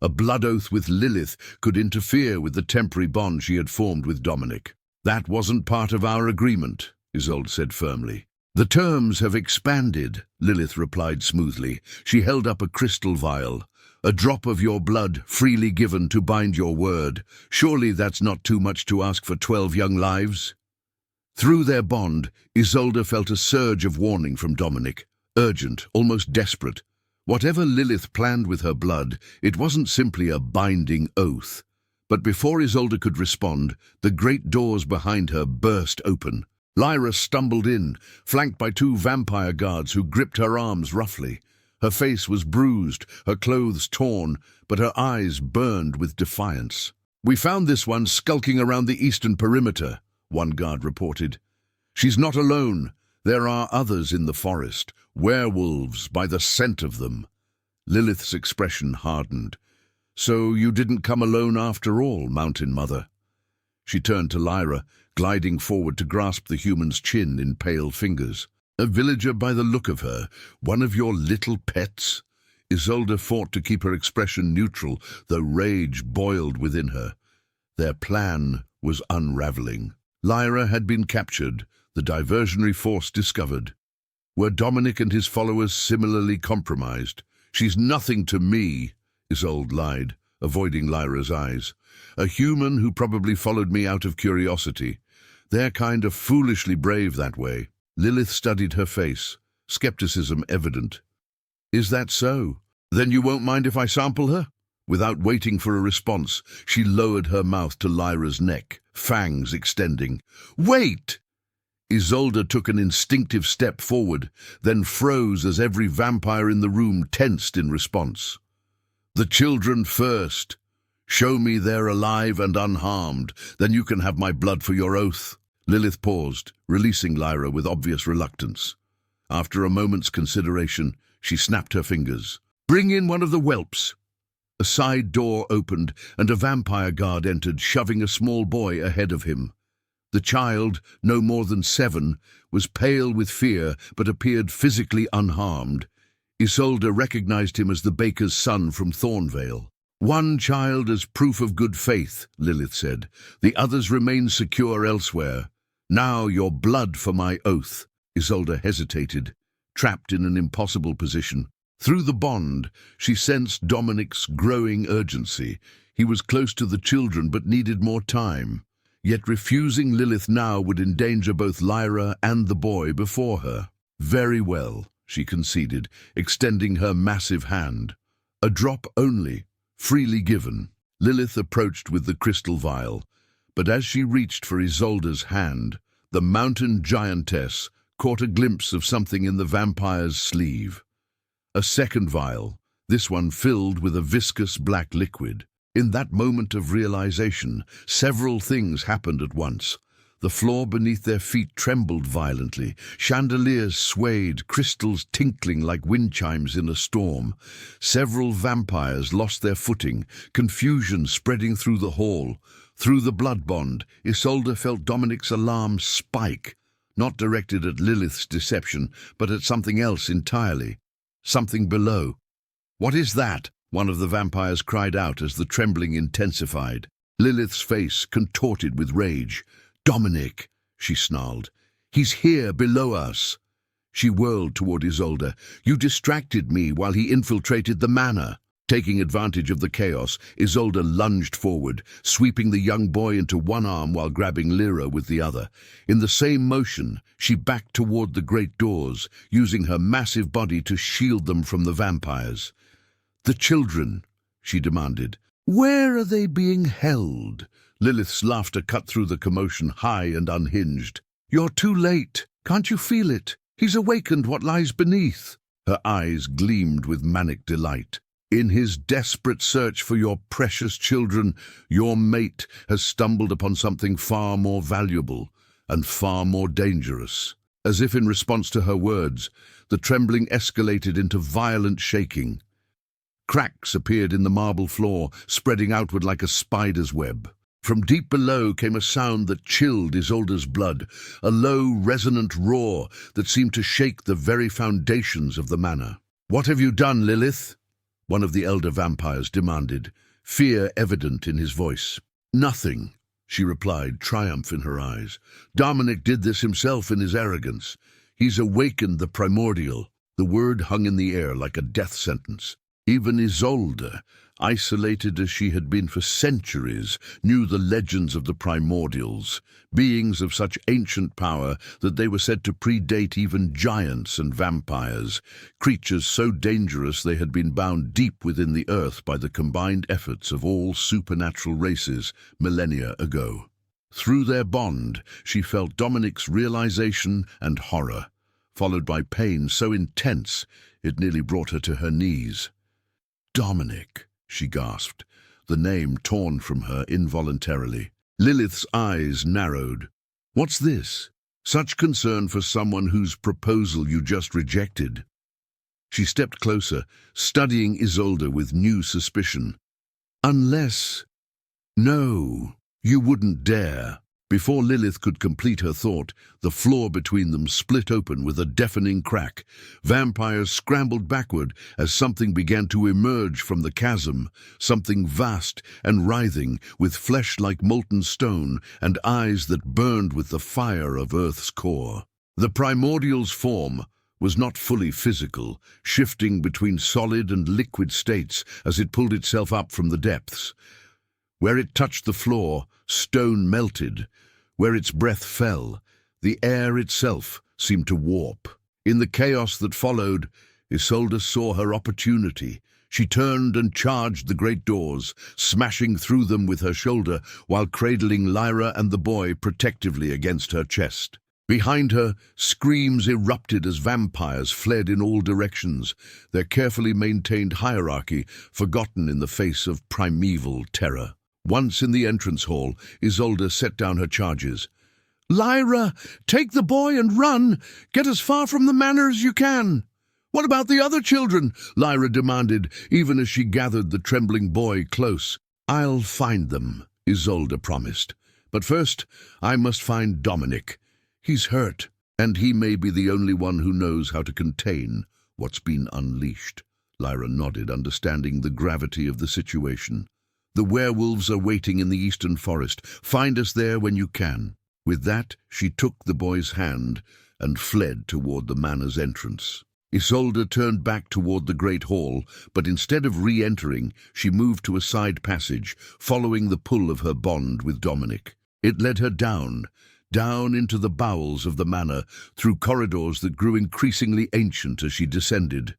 A blood oath with Lilith could interfere with the temporary bond she had formed with Dominic. "That wasn't part of our agreement," Isolde said firmly. "The terms have expanded," Lilith replied smoothly. She held up a crystal vial. "A drop of your blood, freely given to bind your word. Surely that's not too much to ask for 12 young lives?" Through their bond, Isolde felt a surge of warning from Dominic. Urgent, almost desperate. Whatever Lilith planned with her blood, it wasn't simply a binding oath. But before Isolde could respond, the great doors behind her burst open. Lyra stumbled in, flanked by 2 vampire guards who gripped her arms roughly. Her face was bruised, her clothes torn, but her eyes burned with defiance. "We found this one skulking around the eastern perimeter," one guard reported. "She's not alone. There are others in the forest, werewolves by the scent of them." Lilith's expression hardened. "So you didn't come alone after all, Mountain Mother?" She turned to Lyra, gliding forward to grasp the human's chin in pale fingers. "A villager by the look of her, one of your little pets?" Isolde fought to keep her expression neutral, though rage boiled within her. Their plan was unraveling. Lyra had been captured, the diversionary force discovered. Were Dominic and his followers similarly compromised? "She's nothing to me," Isolde lied, avoiding Lyra's eyes. "A human who probably followed me out of curiosity. They're kind of foolishly brave that way." Lilith studied her face, skepticism evident. "Is that so? Then you won't mind if I sample her?" Without waiting for a response, she lowered her mouth to Lyra's neck, fangs extending. "Wait!" Isolde took an instinctive step forward, then froze as every vampire in the room tensed in response. "The children first. Show me they're alive and unharmed, then you can have my blood for your oath." Lilith paused, releasing Lyra with obvious reluctance. After a moment's consideration, she snapped her fingers. "Bring in one of the whelps." A side door opened, and a vampire guard entered, shoving a small boy ahead of him. The child, no more than 7, was pale with fear, but appeared physically unharmed. Isolde recognized him as the baker's son from Thornvale. "One child as proof of good faith," Lilith said. "The others remain secure elsewhere. Now your blood for my oath." Isolde hesitated, trapped in an impossible position. Through the bond, she sensed Dominic's growing urgency. He was close to the children but needed more time. Yet refusing Lilith now would endanger both Lyra and the boy before her. "Very well," she conceded, extending her massive hand. "A drop only, freely given." Lilith approached with the crystal vial, but as she reached for Isolde's hand, the mountain giantess caught a glimpse of something in the vampire's sleeve. A second vial, this one filled with a viscous black liquid. In that moment of realization, several things happened at once. The floor beneath their feet trembled violently. Chandeliers swayed, crystals tinkling like wind chimes in a storm. Several vampires lost their footing, confusion spreading through the hall. Through the blood bond, Isolde felt Dominic's alarm spike, not directed at Lilith's deception, but at something else entirely. Something below. "What is that?" one of the vampires cried out as the trembling intensified. Lilith's face contorted with rage. "Dominic," she snarled. "He's here below us." She whirled toward Isolde. "You distracted me while he infiltrated the manor." Taking advantage of the chaos, Isolde lunged forward, sweeping the young boy into one arm while grabbing Lyra with the other. In the same motion, she backed toward the great doors, using her massive body to shield them from the vampires. "The children," she demanded. "Where are they being held?" Lilith's laughter cut through the commotion, high and unhinged. "You're too late. Can't you feel it? He's awakened what lies beneath." Her eyes gleamed with manic delight. "In his desperate search for your precious children, your mate has stumbled upon something far more valuable and far more dangerous." As if in response to her words, the trembling escalated into violent shaking. Cracks appeared in the marble floor, spreading outward like a spider's web. From deep below came a sound that chilled Isolde's blood, a low, resonant roar that seemed to shake the very foundations of the manor. "What have you done, Lilith?" one of the elder vampires demanded, fear evident in his voice. "Nothing," she replied, triumph in her eyes. "Dominic did this himself in his arrogance. He's awakened the primordial." The word hung in the air like a death sentence. Even Isolde, isolated as she had been for centuries, knew the legends of the primordials, beings of such ancient power that they were said to predate even giants and vampires, creatures so dangerous they had been bound deep within the earth by the combined efforts of all supernatural races millennia ago. Through their bond, she felt Dominic's realization and horror, followed by pain so intense it nearly brought her to her knees. "Dominic," she gasped, the name torn from her involuntarily. Lilith's eyes narrowed. "What's this? Such concern for someone whose proposal you just rejected?" She stepped closer, studying Isolde with new suspicion. "Unless... No, you wouldn't dare." Before Lilith could complete her thought, the floor between them split open with a deafening crack. Vampires scrambled backward as something began to emerge from the chasm, something vast and writhing, with flesh like molten stone and eyes that burned with the fire of Earth's core. The primordial's form was not fully physical, shifting between solid and liquid states as it pulled itself up from the depths. Where it touched the floor, stone melted. Where its breath fell, the air itself seemed to warp. In the chaos that followed, Isolde saw her opportunity. She turned and charged the great doors, smashing through them with her shoulder while cradling Lyra and the boy protectively against her chest. Behind her, screams erupted as vampires fled in all directions, their carefully maintained hierarchy forgotten in the face of primeval terror. Once in the entrance hall, Isolde set down her charges. "Lyra, take the boy and run! Get as far from the manor as you can!" "What about the other children?" Lyra demanded, even as she gathered the trembling boy close. "I'll find them," Isolde promised. "But first, I must find Dominic. He's hurt, and he may be the only one who knows how to contain what's been unleashed." Lyra nodded, understanding the gravity of the situation. "The werewolves are waiting in the eastern forest. Find us there when you can." With that, she took the boy's hand and fled toward the manor's entrance. Isolde turned back toward the great hall, but instead of re-entering, she moved to a side passage, following the pull of her bond with Dominic. It led her down into the bowels of the manor, through corridors that grew increasingly ancient as she descended.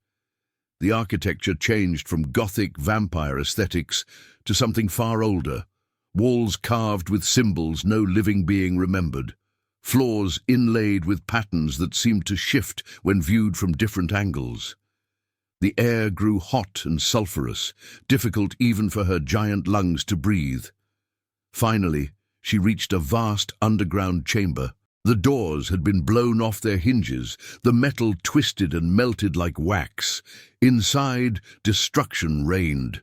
The architecture changed from Gothic vampire aesthetics to something far older, walls carved with symbols no living being remembered, floors inlaid with patterns that seemed to shift when viewed from different angles. The air grew hot and sulphurous, difficult even for her giant lungs to breathe. Finally, she reached a vast underground chamber. The doors had been blown off their hinges, the metal twisted and melted like wax. Inside, destruction reigned.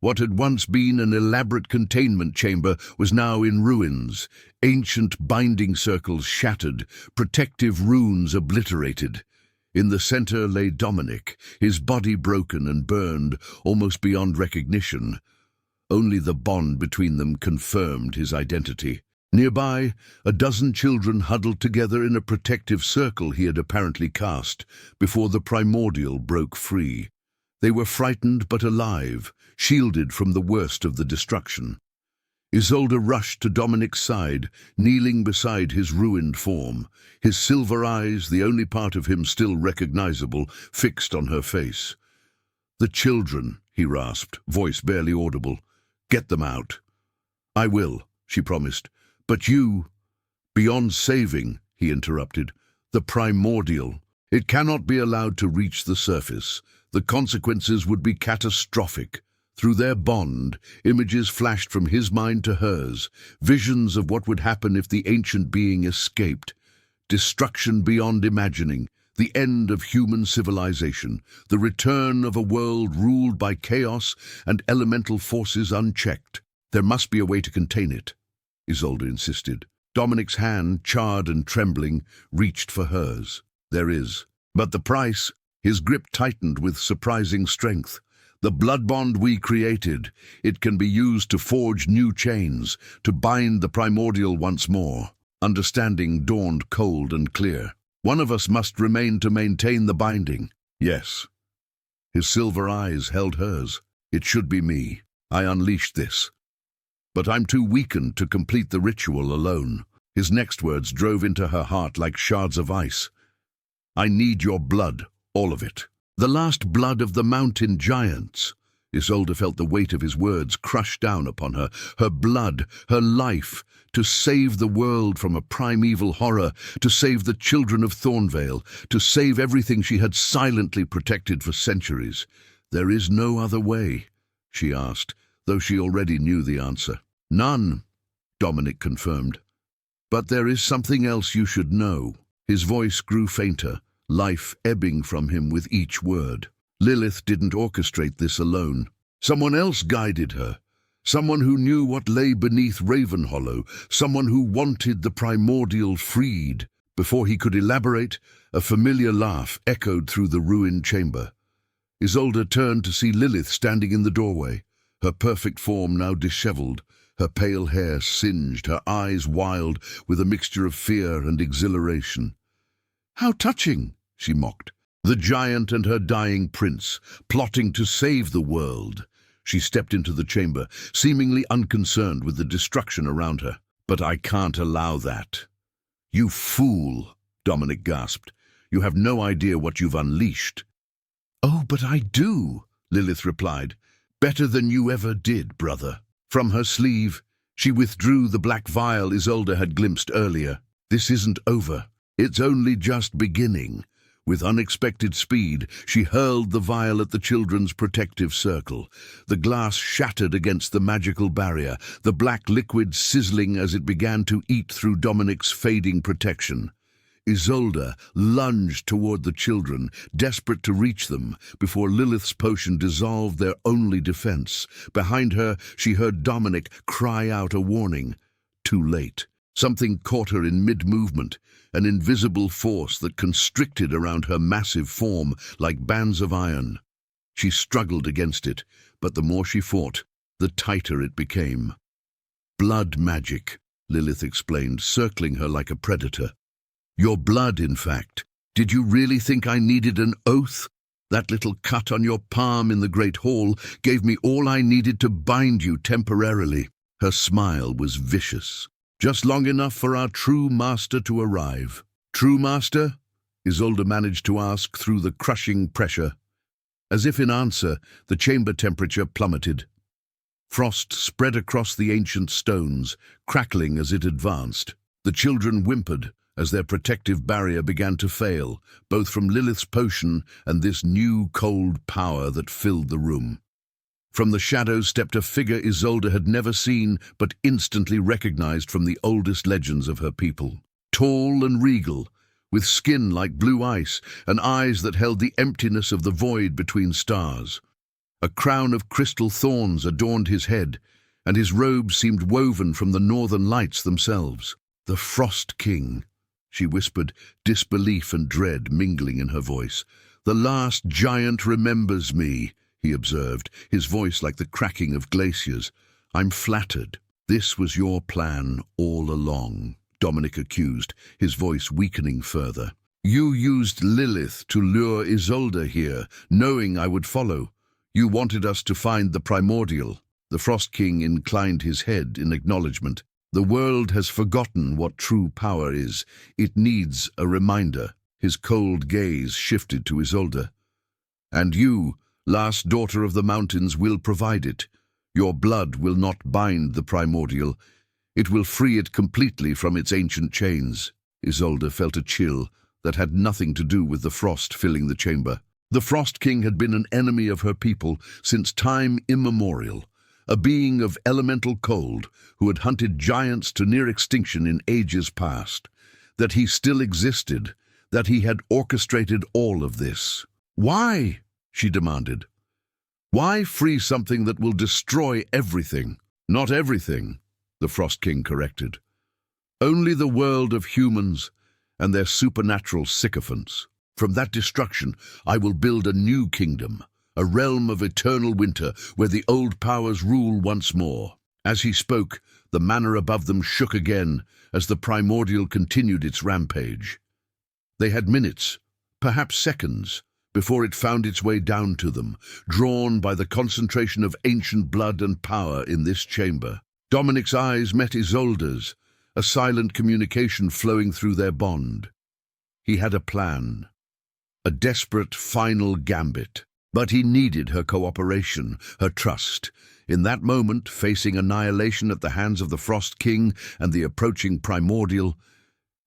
What had once been an elaborate containment chamber was now in ruins, ancient binding circles shattered, protective runes obliterated. In the center lay Dominic, his body broken and burned almost beyond recognition. Only the bond between them confirmed his identity. Nearby, a dozen children huddled together in a protective circle he had apparently cast before the primordial broke free. They were frightened but alive, shielded from the worst of the destruction. Isolde rushed to Dominic's side, kneeling beside his ruined form, his silver eyes, the only part of him still recognizable, fixed on her face. "The children," he rasped, voice barely audible. "Get them out." "I will," she promised. "But you—" "Beyond saving," he interrupted, "the primordial. It cannot be allowed to reach the surface. The consequences would be catastrophic." Through their bond, images flashed from his mind to hers, visions of what would happen if the ancient being escaped. Destruction beyond imagining, the end of human civilization, the return of a world ruled by chaos and elemental forces unchecked. "There must be a way to contain it," Isolde insisted. Dominic's hand, charred and trembling, reached for hers. "There is. But the price?" His grip tightened with surprising strength. "The blood bond we created. It can be used to forge new chains, to bind the primordial once more." Understanding dawned cold and clear. "One of us must remain to maintain the binding." "Yes." His silver eyes held hers. "It should be me. I unleashed this. But I'm too weakened to complete the ritual alone." His next words drove into her heart like shards of ice. "I need your blood, all of it. The last blood of the mountain giants." Isolde felt the weight of his words crush down upon her. Her blood, her life, to save the world from a primeval horror, to save the children of Thornvale, to save everything she had silently protected for centuries. "There is no other way?" she asked, though she already knew the answer. "None," Dominic confirmed. "But there is something else you should know." His voice grew fainter, life ebbing from him with each word. "Lilith didn't orchestrate this alone. Someone else guided her. Someone who knew what lay beneath Ravenhollow. Someone who wanted the primordial freed." Before he could elaborate, a familiar laugh echoed through the ruined chamber. Isolde turned to see Lilith standing in the doorway, her perfect form now disheveled, her pale hair singed, her eyes wild with a mixture of fear and exhilaration. "How touching!" she mocked. "The giant and her dying prince, plotting to save the world." She stepped into the chamber, seemingly unconcerned with the destruction around her. "But I can't allow that." "You fool," Dominic gasped. "You have no idea what you've unleashed." "Oh, but I do," Lilith replied. "Better than you ever did, brother." From her sleeve, she withdrew the black vial Isolde had glimpsed earlier. "This isn't over. It's only just beginning." With unexpected speed, she hurled the vial at the children's protective circle. The glass shattered against the magical barrier, the black liquid sizzling as it began to eat through Dominic's fading protection. Isolde lunged toward the children, desperate to reach them, before Lilith's potion dissolved their only defense. Behind her, she heard Dominic cry out a warning. Too late. Something caught her in mid-movement, an invisible force that constricted around her massive form like bands of iron. She struggled against it, but the more she fought, the tighter it became. "Blood magic," Lilith explained, circling her like a predator. "Your blood, in fact. Did you really think I needed an oath? That little cut on your palm in the Great Hall gave me all I needed to bind you temporarily." Her smile was vicious. "Just long enough for our true master to arrive." "True master?" Isolde managed to ask through the crushing pressure. As if in answer, the chamber temperature plummeted. Frost spread across the ancient stones, crackling as it advanced. The children whimpered as their protective barrier began to fail, both from Lilith's potion and this new cold power that filled the room. From the shadows stepped a figure Isolde had never seen but instantly recognized from the oldest legends of her people. Tall and regal, with skin like blue ice and eyes that held the emptiness of the void between stars. A crown of crystal thorns adorned his head, and his robes seemed woven from the northern lights themselves. "The Frost King," she whispered, disbelief and dread mingling in her voice. "The last giant remembers me," he observed, his voice like the cracking of glaciers. "I'm flattered." "This was your plan all along," Dominic accused, his voice weakening further. You used Lilith to lure Isolde here, knowing I would follow. You wanted us to find the primordial." The Frost King inclined his head in acknowledgement. "The world has forgotten what true power is. It needs a reminder." His cold gaze shifted to Isolde. "And you, last daughter of the mountains, will provide it. Your blood will not bind the primordial. It will free it completely from its ancient chains." Isolde felt a chill that had nothing to do with the frost filling the chamber. The Frost King had been an enemy of her people since time immemorial, a being of elemental cold who had hunted giants to near extinction in ages past. That he still existed, that he had orchestrated all of this. "Why?" she demanded. "Why free something that will destroy everything?" "Not everything," the Frost King corrected. "Only the world of humans and their supernatural sycophants. From that destruction, I will build a new kingdom, a realm of eternal winter where the old powers rule once more." As he spoke, the manor above them shook again as the primordial continued its rampage. They had minutes, perhaps seconds, before it found its way down to them, drawn by the concentration of ancient blood and power in this chamber. Dominic's eyes met Isolde's, a silent communication flowing through their bond. He had a plan, a desperate final gambit, but he needed her cooperation, her trust. In that moment, facing annihilation at the hands of the Frost King and the approaching primordial,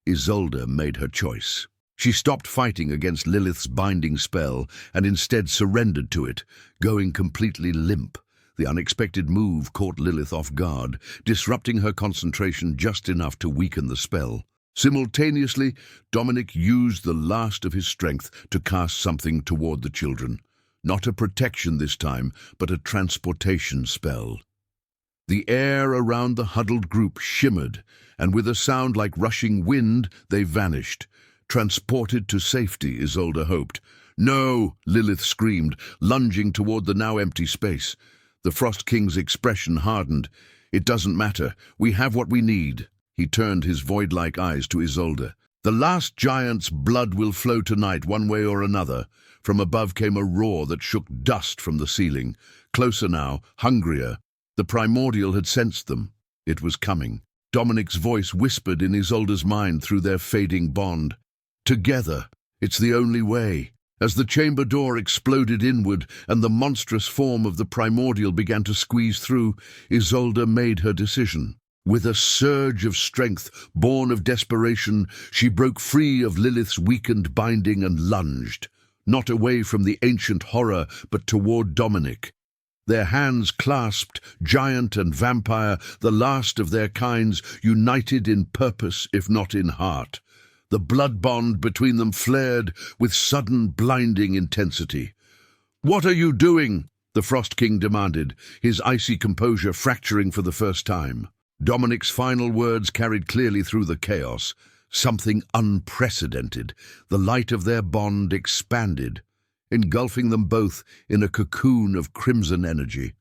Isolde made her choice. She stopped fighting against Lilith's binding spell and instead surrendered to it, going completely limp. The unexpected move caught Lilith off guard, disrupting her concentration just enough to weaken the spell. Simultaneously, Dominic used the last of his strength to cast something toward the children. Not a protection this time, but a transportation spell. The air around the huddled group shimmered, and with a sound like rushing wind, they vanished. Transported to safety, Isolde hoped. "No!" Lilith screamed, lunging toward the now empty space. The Frost King's expression hardened. "It doesn't matter. We have what we need." He turned his void-like eyes to Isolde. "The last giant's blood will flow tonight, one way or another." From above came a roar that shook dust from the ceiling. Closer now, hungrier. The primordial had sensed them. It was coming. Dominic's voice whispered in Isolde's mind through their fading bond. "Together, it's the only way." As the chamber door exploded inward and the monstrous form of the primordial began to squeeze through, Isolde made her decision. With a surge of strength, born of desperation, she broke free of Lilith's weakened binding and lunged, not away from the ancient horror, but toward Dominic. Their hands clasped, giant and vampire, the last of their kinds, united in purpose if not in heart. The blood bond between them flared with sudden, blinding intensity. "What are you doing?" the Frost King demanded, his icy composure fracturing for the first time. Dominic's final words carried clearly through the chaos. Something unprecedented. The light of their bond expanded, engulfing them both in a cocoon of crimson energy.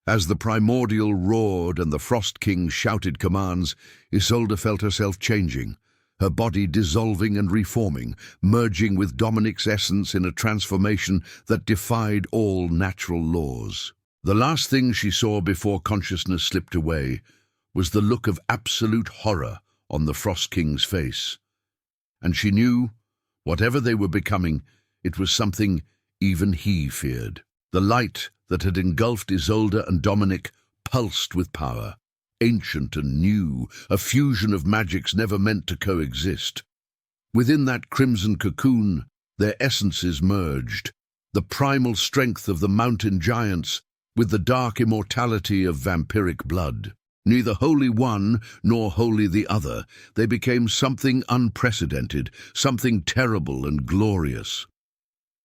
As the primordial roared and the Frost King shouted commands, Isolde felt herself changing, her body dissolving and reforming, merging with Dominic's essence in a transformation that defied all natural laws. The last thing she saw before consciousness slipped away was the look of absolute horror on the Frost King's face. And she knew, whatever they were becoming, it was something even he feared. The light that had engulfed Isolde and Dominic pulsed with power, ancient and new, a fusion of magics never meant to coexist. Within that crimson cocoon, their essences merged, the primal strength of the mountain giants with the dark immortality of vampiric blood. Neither wholly one nor wholly the other, they became something unprecedented, something terrible and glorious.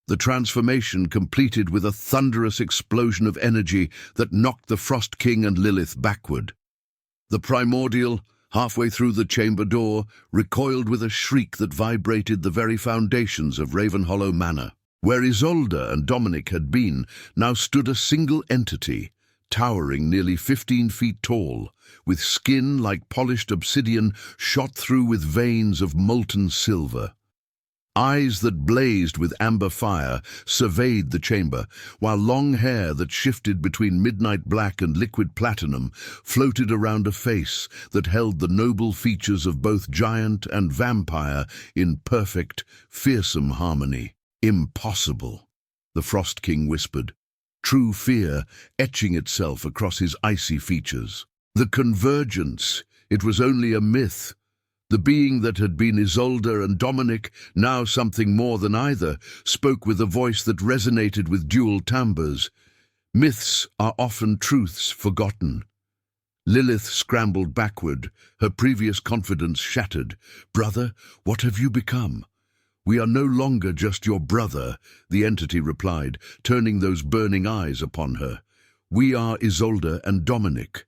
The transformation completed with a thunderous explosion of energy that knocked the Frost King and Lilith backward. The primordial, halfway through the chamber door, recoiled with a shriek that vibrated the very foundations of Ravenhollow Manor. Where Isolde and Dominic had been, now stood a single entity, towering nearly 15 feet tall, with skin like polished obsidian shot through with veins of molten silver. Eyes that blazed with amber fire surveyed the chamber, while long hair that shifted between midnight black and liquid platinum floated around a face that held the noble features of both giant and vampire in perfect, fearsome harmony. "Impossible," the Frost King whispered, true fear etching itself across his icy features. The convergence, it was only a myth. The being that had been Isolde and Dominic, now something more than either, spoke with a voice that resonated with dual timbres. Myths are often truths forgotten. Lilith scrambled backward, her previous confidence shattered. "Brother, what have you become?" "We are no longer just your brother," the entity replied, turning those burning eyes upon her. "We are Isolde and Dominic.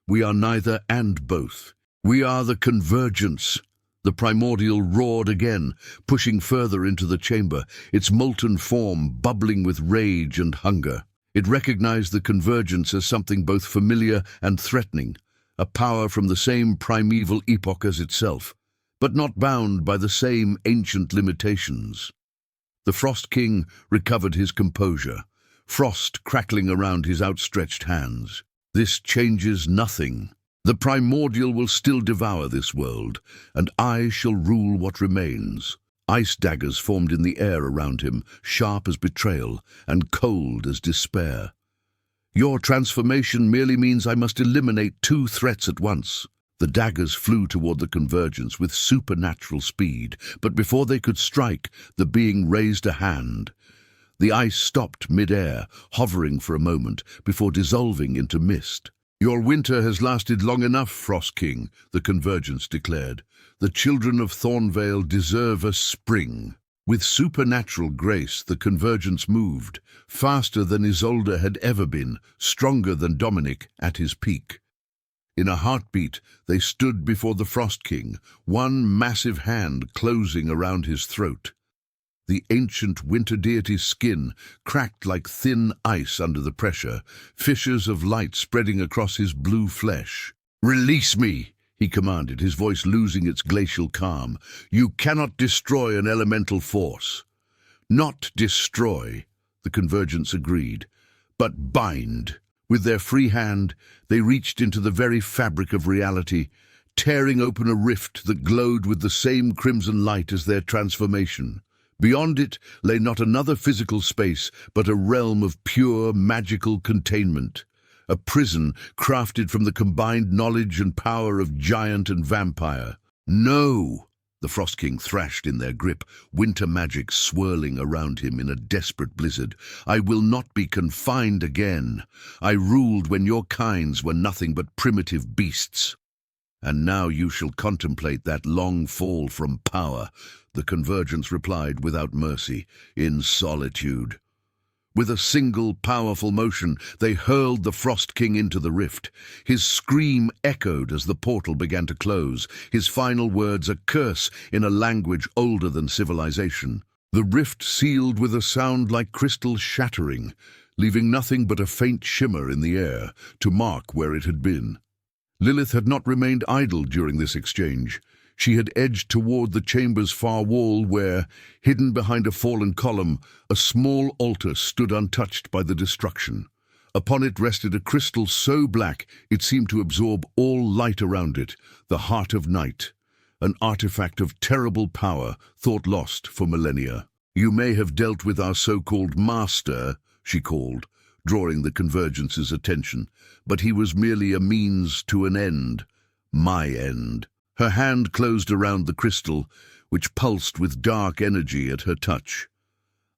We are neither and both. We are the convergence." The primordial roared again, pushing further into the chamber, its molten form bubbling with rage and hunger. It recognized the convergence as something both familiar and threatening, a power from the same primeval epoch as itself, but not bound by the same ancient limitations. The Frost King recovered his composure, frost crackling around his outstretched hands. "This changes nothing. The primordial will still devour this world, and I shall rule what remains." Ice daggers formed in the air around him, sharp as betrayal and cold as despair. "Your transformation merely means I must eliminate two threats at once." The daggers flew toward the convergence with supernatural speed, but before they could strike, the being raised a hand. The ice stopped mid-air, hovering for a moment before dissolving into mist. "Your winter has lasted long enough, Frost King," the convergence declared. "The children of Thornvale deserve a spring." With supernatural grace, the convergence moved, faster than Isolde had ever been, stronger than Dominic at his peak. In a heartbeat, they stood before the Frost King, one massive hand closing around his throat. The ancient winter deity's skin cracked like thin ice under the pressure, fissures of light spreading across his blue flesh. "Release me," he commanded, his voice losing its glacial calm. "You cannot destroy an elemental force." "Not destroy," the convergence agreed, "but bind." With their free hand, they reached into the very fabric of reality, tearing open a rift that glowed with the same crimson light as their transformation. Beyond it lay not another physical space, but a realm of pure, magical containment. A prison crafted from the combined knowledge and power of giant and vampire. "No!" the Frost King thrashed in their grip, winter magic swirling around him in a desperate blizzard. "I will not be confined again. I ruled when your kinds were nothing but primitive beasts. And now you shall contemplate that long fall from power," the convergence replied without mercy, "in solitude." With a single powerful motion, they hurled the Frost King into the rift. His scream echoed as the portal began to close, his final words a curse in a language older than civilization. The rift sealed with a sound like crystal shattering, leaving nothing but a faint shimmer in the air to mark where it had been. Lilith had not remained idle during this exchange. She had edged toward the chamber's far wall where, hidden behind a fallen column, a small altar stood untouched by the destruction. Upon it rested a crystal so black it seemed to absorb all light around it, the Heart of Night, an artifact of terrible power thought lost for millennia. "You may have dealt with our so-called master," she called, drawing the convergence's attention, "but he was merely a means to an end, my end." Her hand closed around the crystal, which pulsed with dark energy at her touch.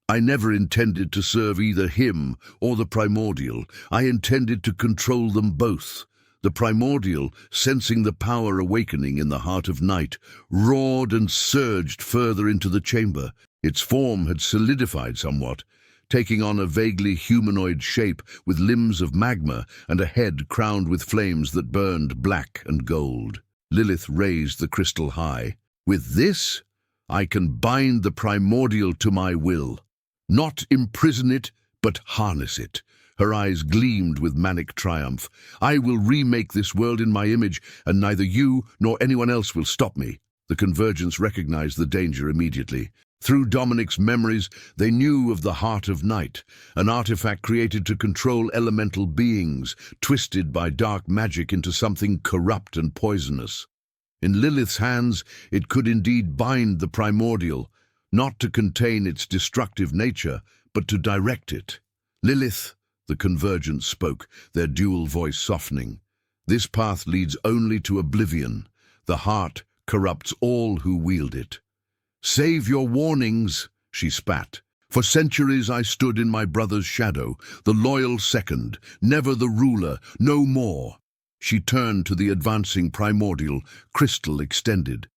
"I never intended to serve either him or the primordial. I intended to control them both." The primordial, sensing the power awakening in the Heart of Night, roared and surged further into the chamber. Its form had solidified somewhat, taking on a vaguely humanoid shape with limbs of magma and a head crowned with flames that burned black and gold. Lilith raised the crystal high. "With this, I can bind the primordial to my will. Not imprison it, but harness it." Her eyes gleamed with manic triumph. "I will remake this world in my image, and neither you nor anyone else will stop me." The convergence recognized the danger immediately. Through Dominic's memories, they knew of the Heart of Night, an artifact created to control elemental beings, twisted by dark magic into something corrupt and poisonous. In Lilith's hands, it could indeed bind the primordial, not to contain its destructive nature, but to direct it. "Lilith," the Convergence spoke, their dual voice softening. "This path leads only to oblivion. The heart corrupts all who wield it." "Save your warnings," she spat. "For centuries I stood in my brother's shadow, the loyal second, never the ruler, no more." She turned to the advancing primordial, crystal extended.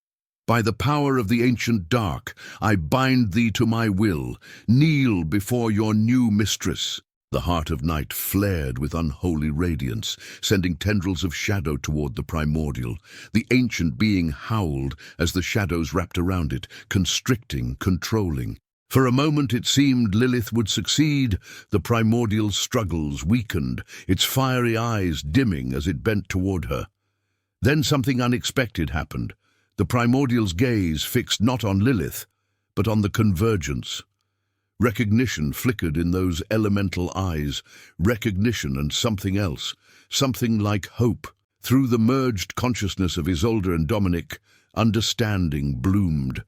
"By the power of the ancient dark, I bind thee to my will. Kneel before your new mistress." The Heart of Night flared with unholy radiance, sending tendrils of shadow toward the primordial. The ancient being howled as the shadows wrapped around it, constricting, controlling. For a moment it seemed Lilith would succeed. The primordial's struggles weakened, its fiery eyes dimming as it bent toward her. Then something unexpected happened. The primordial's gaze fixed not on Lilith, but on the Convergence. Recognition flickered in those elemental eyes, recognition and something else, something like hope. Through the merged consciousness of Isolde and Dominic, understanding bloomed.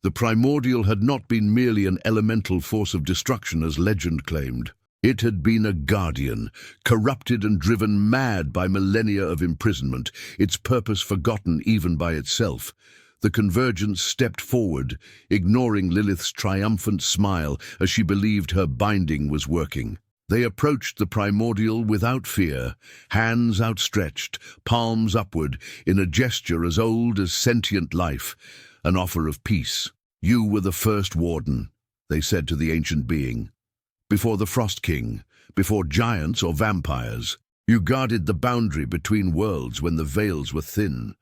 The primordial had not been merely an elemental force of destruction as legend claimed. It had been a guardian, corrupted and driven mad by millennia of imprisonment, its purpose forgotten even by itself. The Convergence stepped forward, ignoring Lilith's triumphant smile as she believed her binding was working. They approached the primordial without fear, hands outstretched, palms upward, in a gesture as old as sentient life, an offer of peace. "You were the first warden," they said to the ancient being. "Before the Frost King, before giants or vampires. You guarded the boundary between worlds when the veils were thin."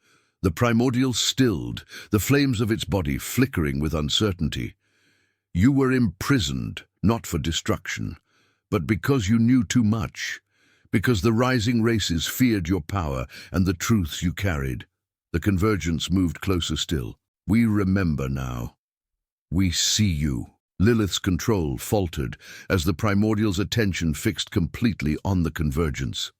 The primordial stilled, the flames of its body flickering with uncertainty. "You were imprisoned, not for destruction, but because you knew too much, because the rising races feared your power and the truths you carried." The Convergence moved closer still. "We remember now. We see you." Lilith's control faltered as the primordial's attention fixed completely on the Convergence.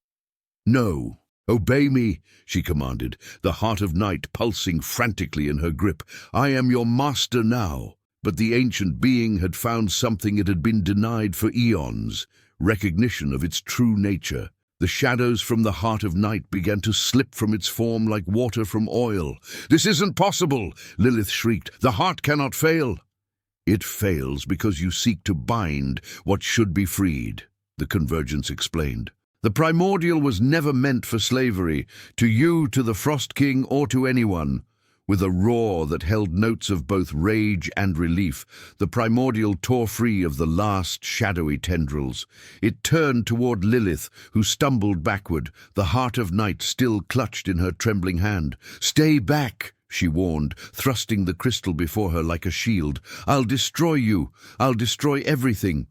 "No. Obey me," she commanded, the Heart of Night pulsing frantically in her grip. "I am your master now." But the ancient being had found something it had been denied for eons, recognition of its true nature. The shadows from the Heart of Night began to slip from its form like water from oil. "This isn't possible," Lilith shrieked. "The heart cannot fail." "It fails because you seek to bind what should be freed," the Convergence explained. "The primordial was never meant for slavery, to you, to the Frost King, or to anyone." With a roar that held notes of both rage and relief, the primordial tore free of the last shadowy tendrils. It turned toward Lilith, who stumbled backward, the Heart of Night still clutched in her trembling hand. "Stay back," she warned, thrusting the crystal before her like a shield. "I'll destroy you. I'll destroy everything."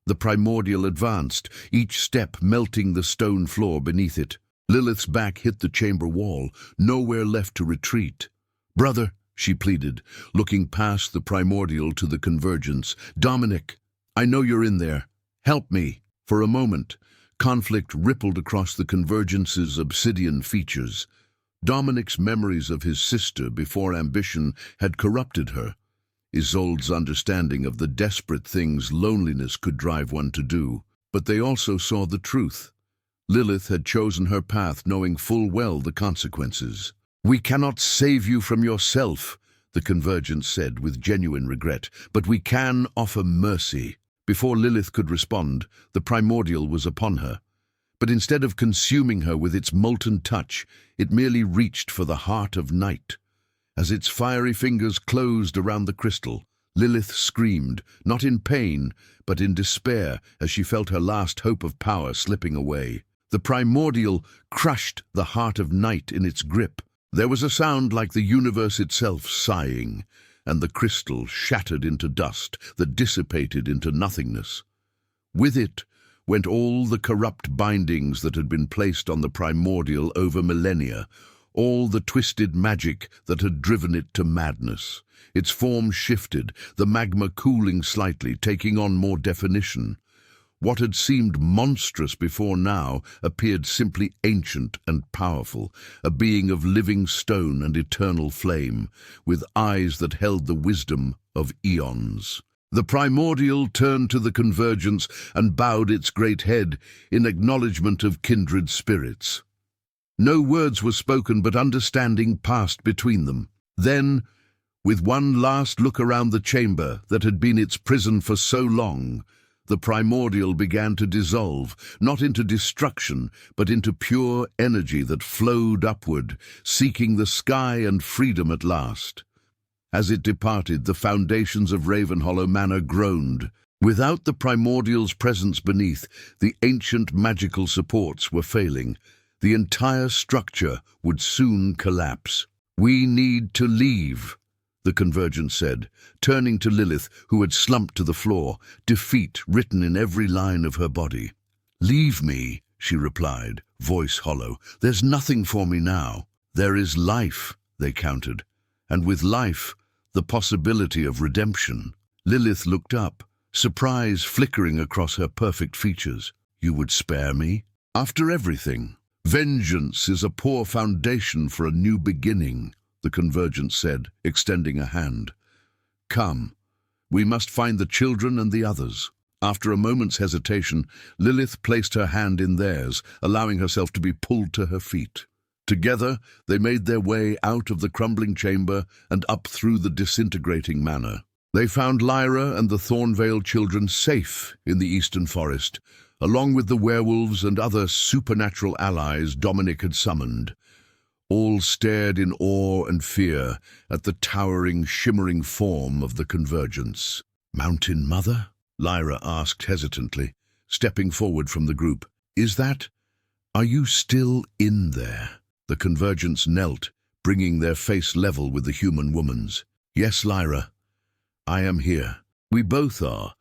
The primordial advanced, each step melting the stone floor beneath it. Lilith's back hit the chamber wall, nowhere left to retreat. "Brother," she pleaded, looking past the primordial to the Convergence. "Dominic, I know you're in there. Help me." For a moment, conflict rippled across the Convergence's obsidian features. Dominic's memories of his sister before ambition had corrupted her. Isolde's understanding of the desperate things loneliness could drive one to do. But they also saw the truth. Lilith had chosen her path knowing full well the consequences. "We cannot save you from yourself," the Convergence said with genuine regret, "but we can offer mercy." Before Lilith could respond, the primordial was upon her. But instead of consuming her with its molten touch, it merely reached for the Heart of Night. As its fiery fingers closed around the crystal, Lilith screamed, not in pain, but in despair as she felt her last hope of power slipping away. The primordial crushed the Heart of Night in its grip. There was a sound like the universe itself sighing, and the crystal shattered into dust that dissipated into nothingness. With it went all the corrupt bindings that had been placed on the primordial over millennia, all the twisted magic that had driven it to madness. Its form shifted, the magma cooling slightly, taking on more definition. What had seemed monstrous before now appeared simply ancient and powerful, a being of living stone and eternal flame, with eyes that held the wisdom of eons. The primordial turned to the convergence and bowed its great head in acknowledgement of kindred spirits. No words were spoken, but understanding passed between them. Then, with one last look around the chamber that had been its prison for so long, the primordial began to dissolve, not into destruction, but into pure energy that flowed upward, seeking the sky and freedom at last. As it departed, the foundations of Ravenhollow Manor groaned. Without the primordial's presence beneath, the ancient magical supports were failing. The entire structure would soon collapse. "We need to leave," the Convergence said, turning to Lilith, who had slumped to the floor, defeat written in every line of her body. "Leave me," she replied, voice hollow. "There's nothing for me now." "There is life," they countered, "and with life, the possibility of redemption." Lilith looked up, surprise flickering across her perfect features. "You would spare me? After everything?" "Vengeance is a poor foundation for a new beginning," the Convergence said, extending a hand. "Come, we must find the children and the others." After a moment's hesitation, Lilith placed her hand in theirs, allowing herself to be pulled to her feet. Together, they made their way out of the crumbling chamber and up through the disintegrating manor. They found Lyra and the Thornvale children safe in the eastern forest, along with the werewolves and other supernatural allies Dominic had summoned. All stared in awe and fear at the towering, shimmering form of the Convergence. "Mountain Mother?" Lyra asked hesitantly, stepping forward from the group. Are you still in there?" The Convergence knelt, bringing their face level with the human woman's. "Yes, Lyra, I am here." "We both are.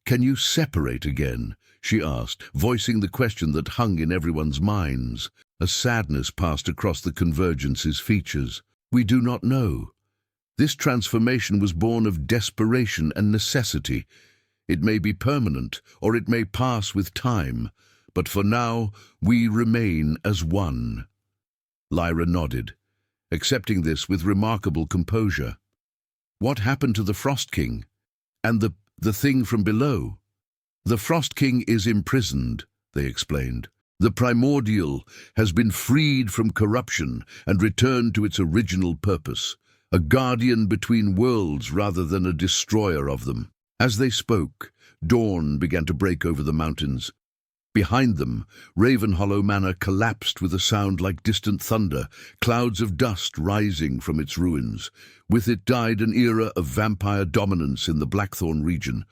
Can you separate again?" she asked, voicing the question that hung in everyone's minds. A sadness passed across the Convergence's features. "We do not know. This transformation was born of desperation and necessity. It may be permanent, or it may pass with time, but for now we remain as one." Lyra nodded, accepting this with remarkable composure. "What happened to the Frost King? And the thing from below?" "The Frost King is imprisoned," they explained. "The primordial has been freed from corruption and returned to its original purpose, a guardian between worlds rather than a destroyer of them." As they spoke, dawn began to break over the mountains. Behind them, Ravenhollow Manor collapsed with a sound like distant thunder, clouds of dust rising from its ruins. With it died an era of vampire dominance in the Blackthorn region,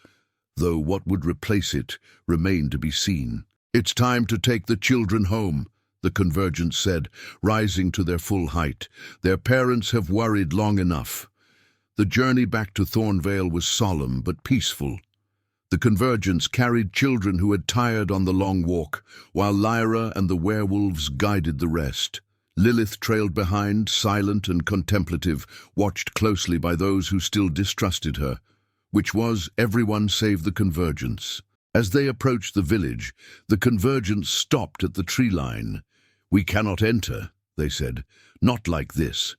though what would replace it remained to be seen. "It's time to take the children home," the Convergence said, rising to their full height. "Their parents have worried long enough." The journey back to Thornvale was solemn but peaceful. The Convergence carried children who had tired on the long walk, while Lyra and the werewolves guided the rest. Lilith trailed behind, silent and contemplative, watched closely by those who still distrusted her, which was everyone save the Convergence. As they approached the village, the Convergence stopped at the tree line. "We cannot enter," they said. "Not like this.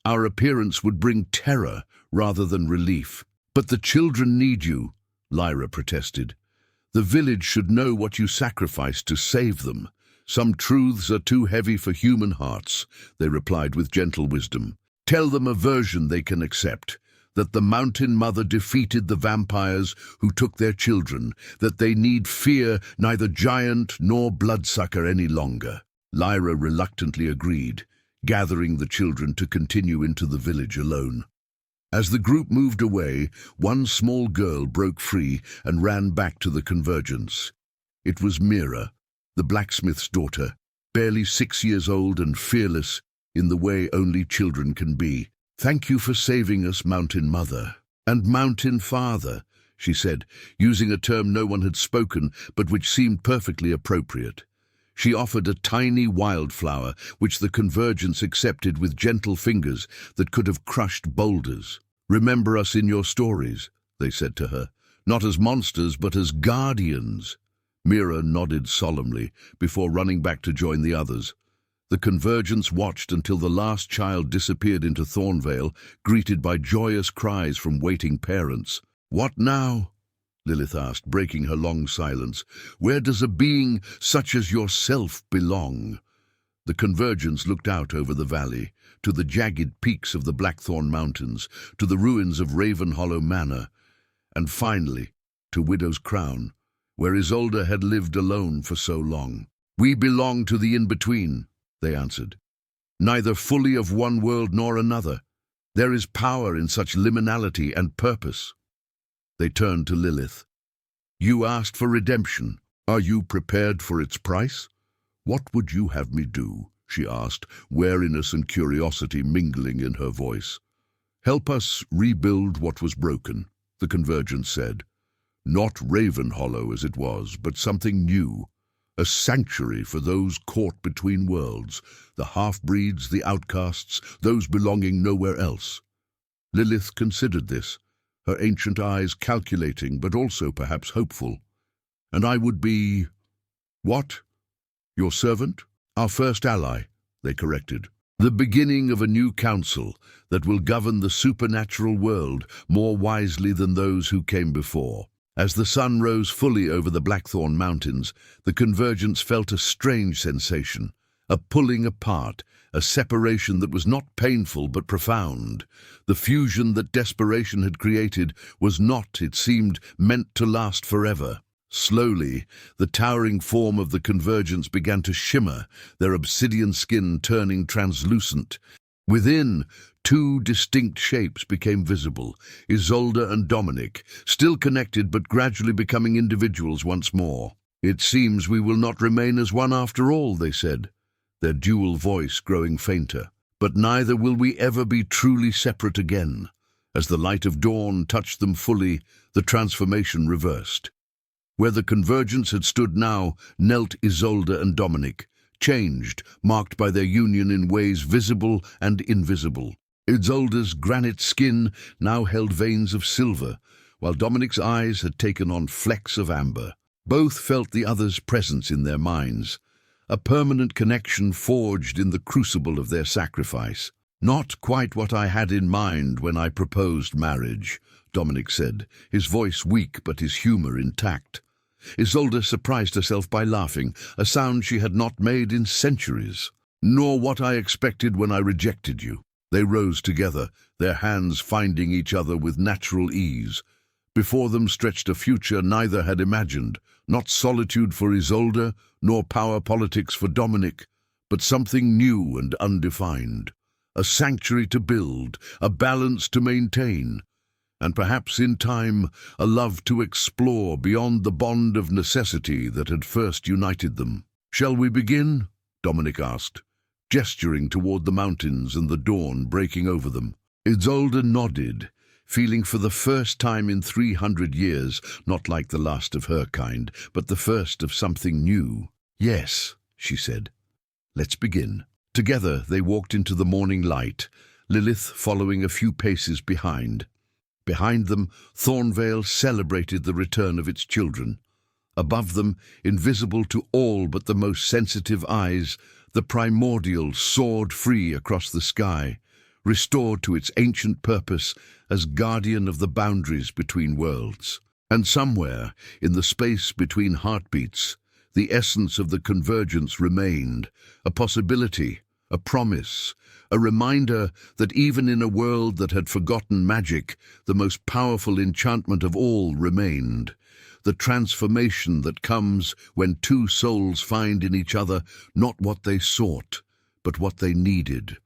Our appearance would bring terror rather than relief." "But the children need you," Lyra protested. "The village should know what you sacrificed to save them. Some truths are too heavy for human hearts," they replied with gentle wisdom. "Tell them a version they can accept. That the Mountain Mother defeated the vampires who took their children, that they need fear neither giant nor bloodsucker any longer." Lyra reluctantly agreed, gathering the children to continue into the village alone. As the group moved away, one small girl broke free and ran back to the Convergence. It was Mira, the blacksmith's daughter, barely 6 years old and fearless in the way only children can be. "Thank you for saving us, Mountain Mother." "And Mountain Father," she said, using a term no one had spoken but which seemed perfectly appropriate. She offered a tiny wildflower, which the Convergence accepted with gentle fingers that could have crushed boulders. "Remember us in your stories," they said to her, "not as monsters, but as guardians." Mira nodded solemnly before running back to join the others. The Convergence watched until the last child disappeared into Thornvale, greeted by joyous cries from waiting parents. "What now?" Lilith asked, breaking her long silence. "Where does a being such as yourself belong?" The Convergence looked out over the valley, to the jagged peaks of the Blackthorn Mountains, to the ruins of Ravenhollow Manor, and finally to Widow's Crown, where Isolde had lived alone for so long. "We belong to the in-between," they answered. "Neither fully of one world nor another. There is power in such liminality and purpose." They turned to Lilith. "You asked for redemption. Are you prepared for its price?" "What would you have me do?" she asked, wariness and curiosity mingling in her voice. "Help us rebuild what was broken," the Convergence said. "Not Ravenhollow as it was, but something new. A sanctuary for those caught between worlds, the half-breeds, the outcasts, those belonging nowhere else." Lilith considered this, her ancient eyes calculating but also perhaps hopeful. "And I would be—" "What? Your servant?" "Our first ally," they corrected. "The beginning of a new council that will govern the supernatural world more wisely than those who came before." As the sun rose fully over the Blackthorn Mountains, the Convergence felt a strange sensation, a pulling apart, a separation that was not painful but profound. The fusion that desperation had created was not, it seemed, meant to last forever. Slowly, the towering form of the Convergence began to shimmer, their obsidian skin turning translucent. Within, two distinct shapes became visible, Isolde and Dominic, still connected but gradually becoming individuals once more. "It seems we will not remain as one after all," they said, their dual voice growing fainter. "But neither will we ever be truly separate again." As the light of dawn touched them fully, the transformation reversed. Where the Convergence had stood now knelt Isolde and Dominic, changed, marked by their union in ways visible and invisible. Isolde's granite skin now held veins of silver, while Dominic's eyes had taken on flecks of amber. Both felt the other's presence in their minds, a permanent connection forged in the crucible of their sacrifice. "Not quite what I had in mind when I proposed marriage," Dominic said, his voice weak but his humor intact. Isolde surprised herself by laughing, a sound she had not made in centuries. "Nor what I expected when I rejected you." They rose together, their hands finding each other with natural ease. Before them stretched a future neither had imagined, not solitude for Isolde, nor power politics for Dominic, but something new and undefined. A sanctuary to build, a balance to maintain, and perhaps in time a love to explore beyond the bond of necessity that had first united them. "Shall we begin?" Dominic asked, gesturing toward the mountains and the dawn breaking over them. Isolde nodded, feeling for the first time in 300 years, not like the last of her kind, but the first of something new. "Yes," she said. "Let's begin." Together they walked into the morning light, Lilith following a few paces behind. Behind them, Thornvale celebrated the return of its children. Above them, invisible to all but the most sensitive eyes, the primordial soared free across the sky, restored to its ancient purpose as guardian of the boundaries between worlds. And somewhere, in the space between heartbeats, the essence of the Convergence remained, a possibility, a promise, a reminder that even in a world that had forgotten magic, the most powerful enchantment of all remained. The transformation that comes when two souls find in each other not what they sought, but what they needed.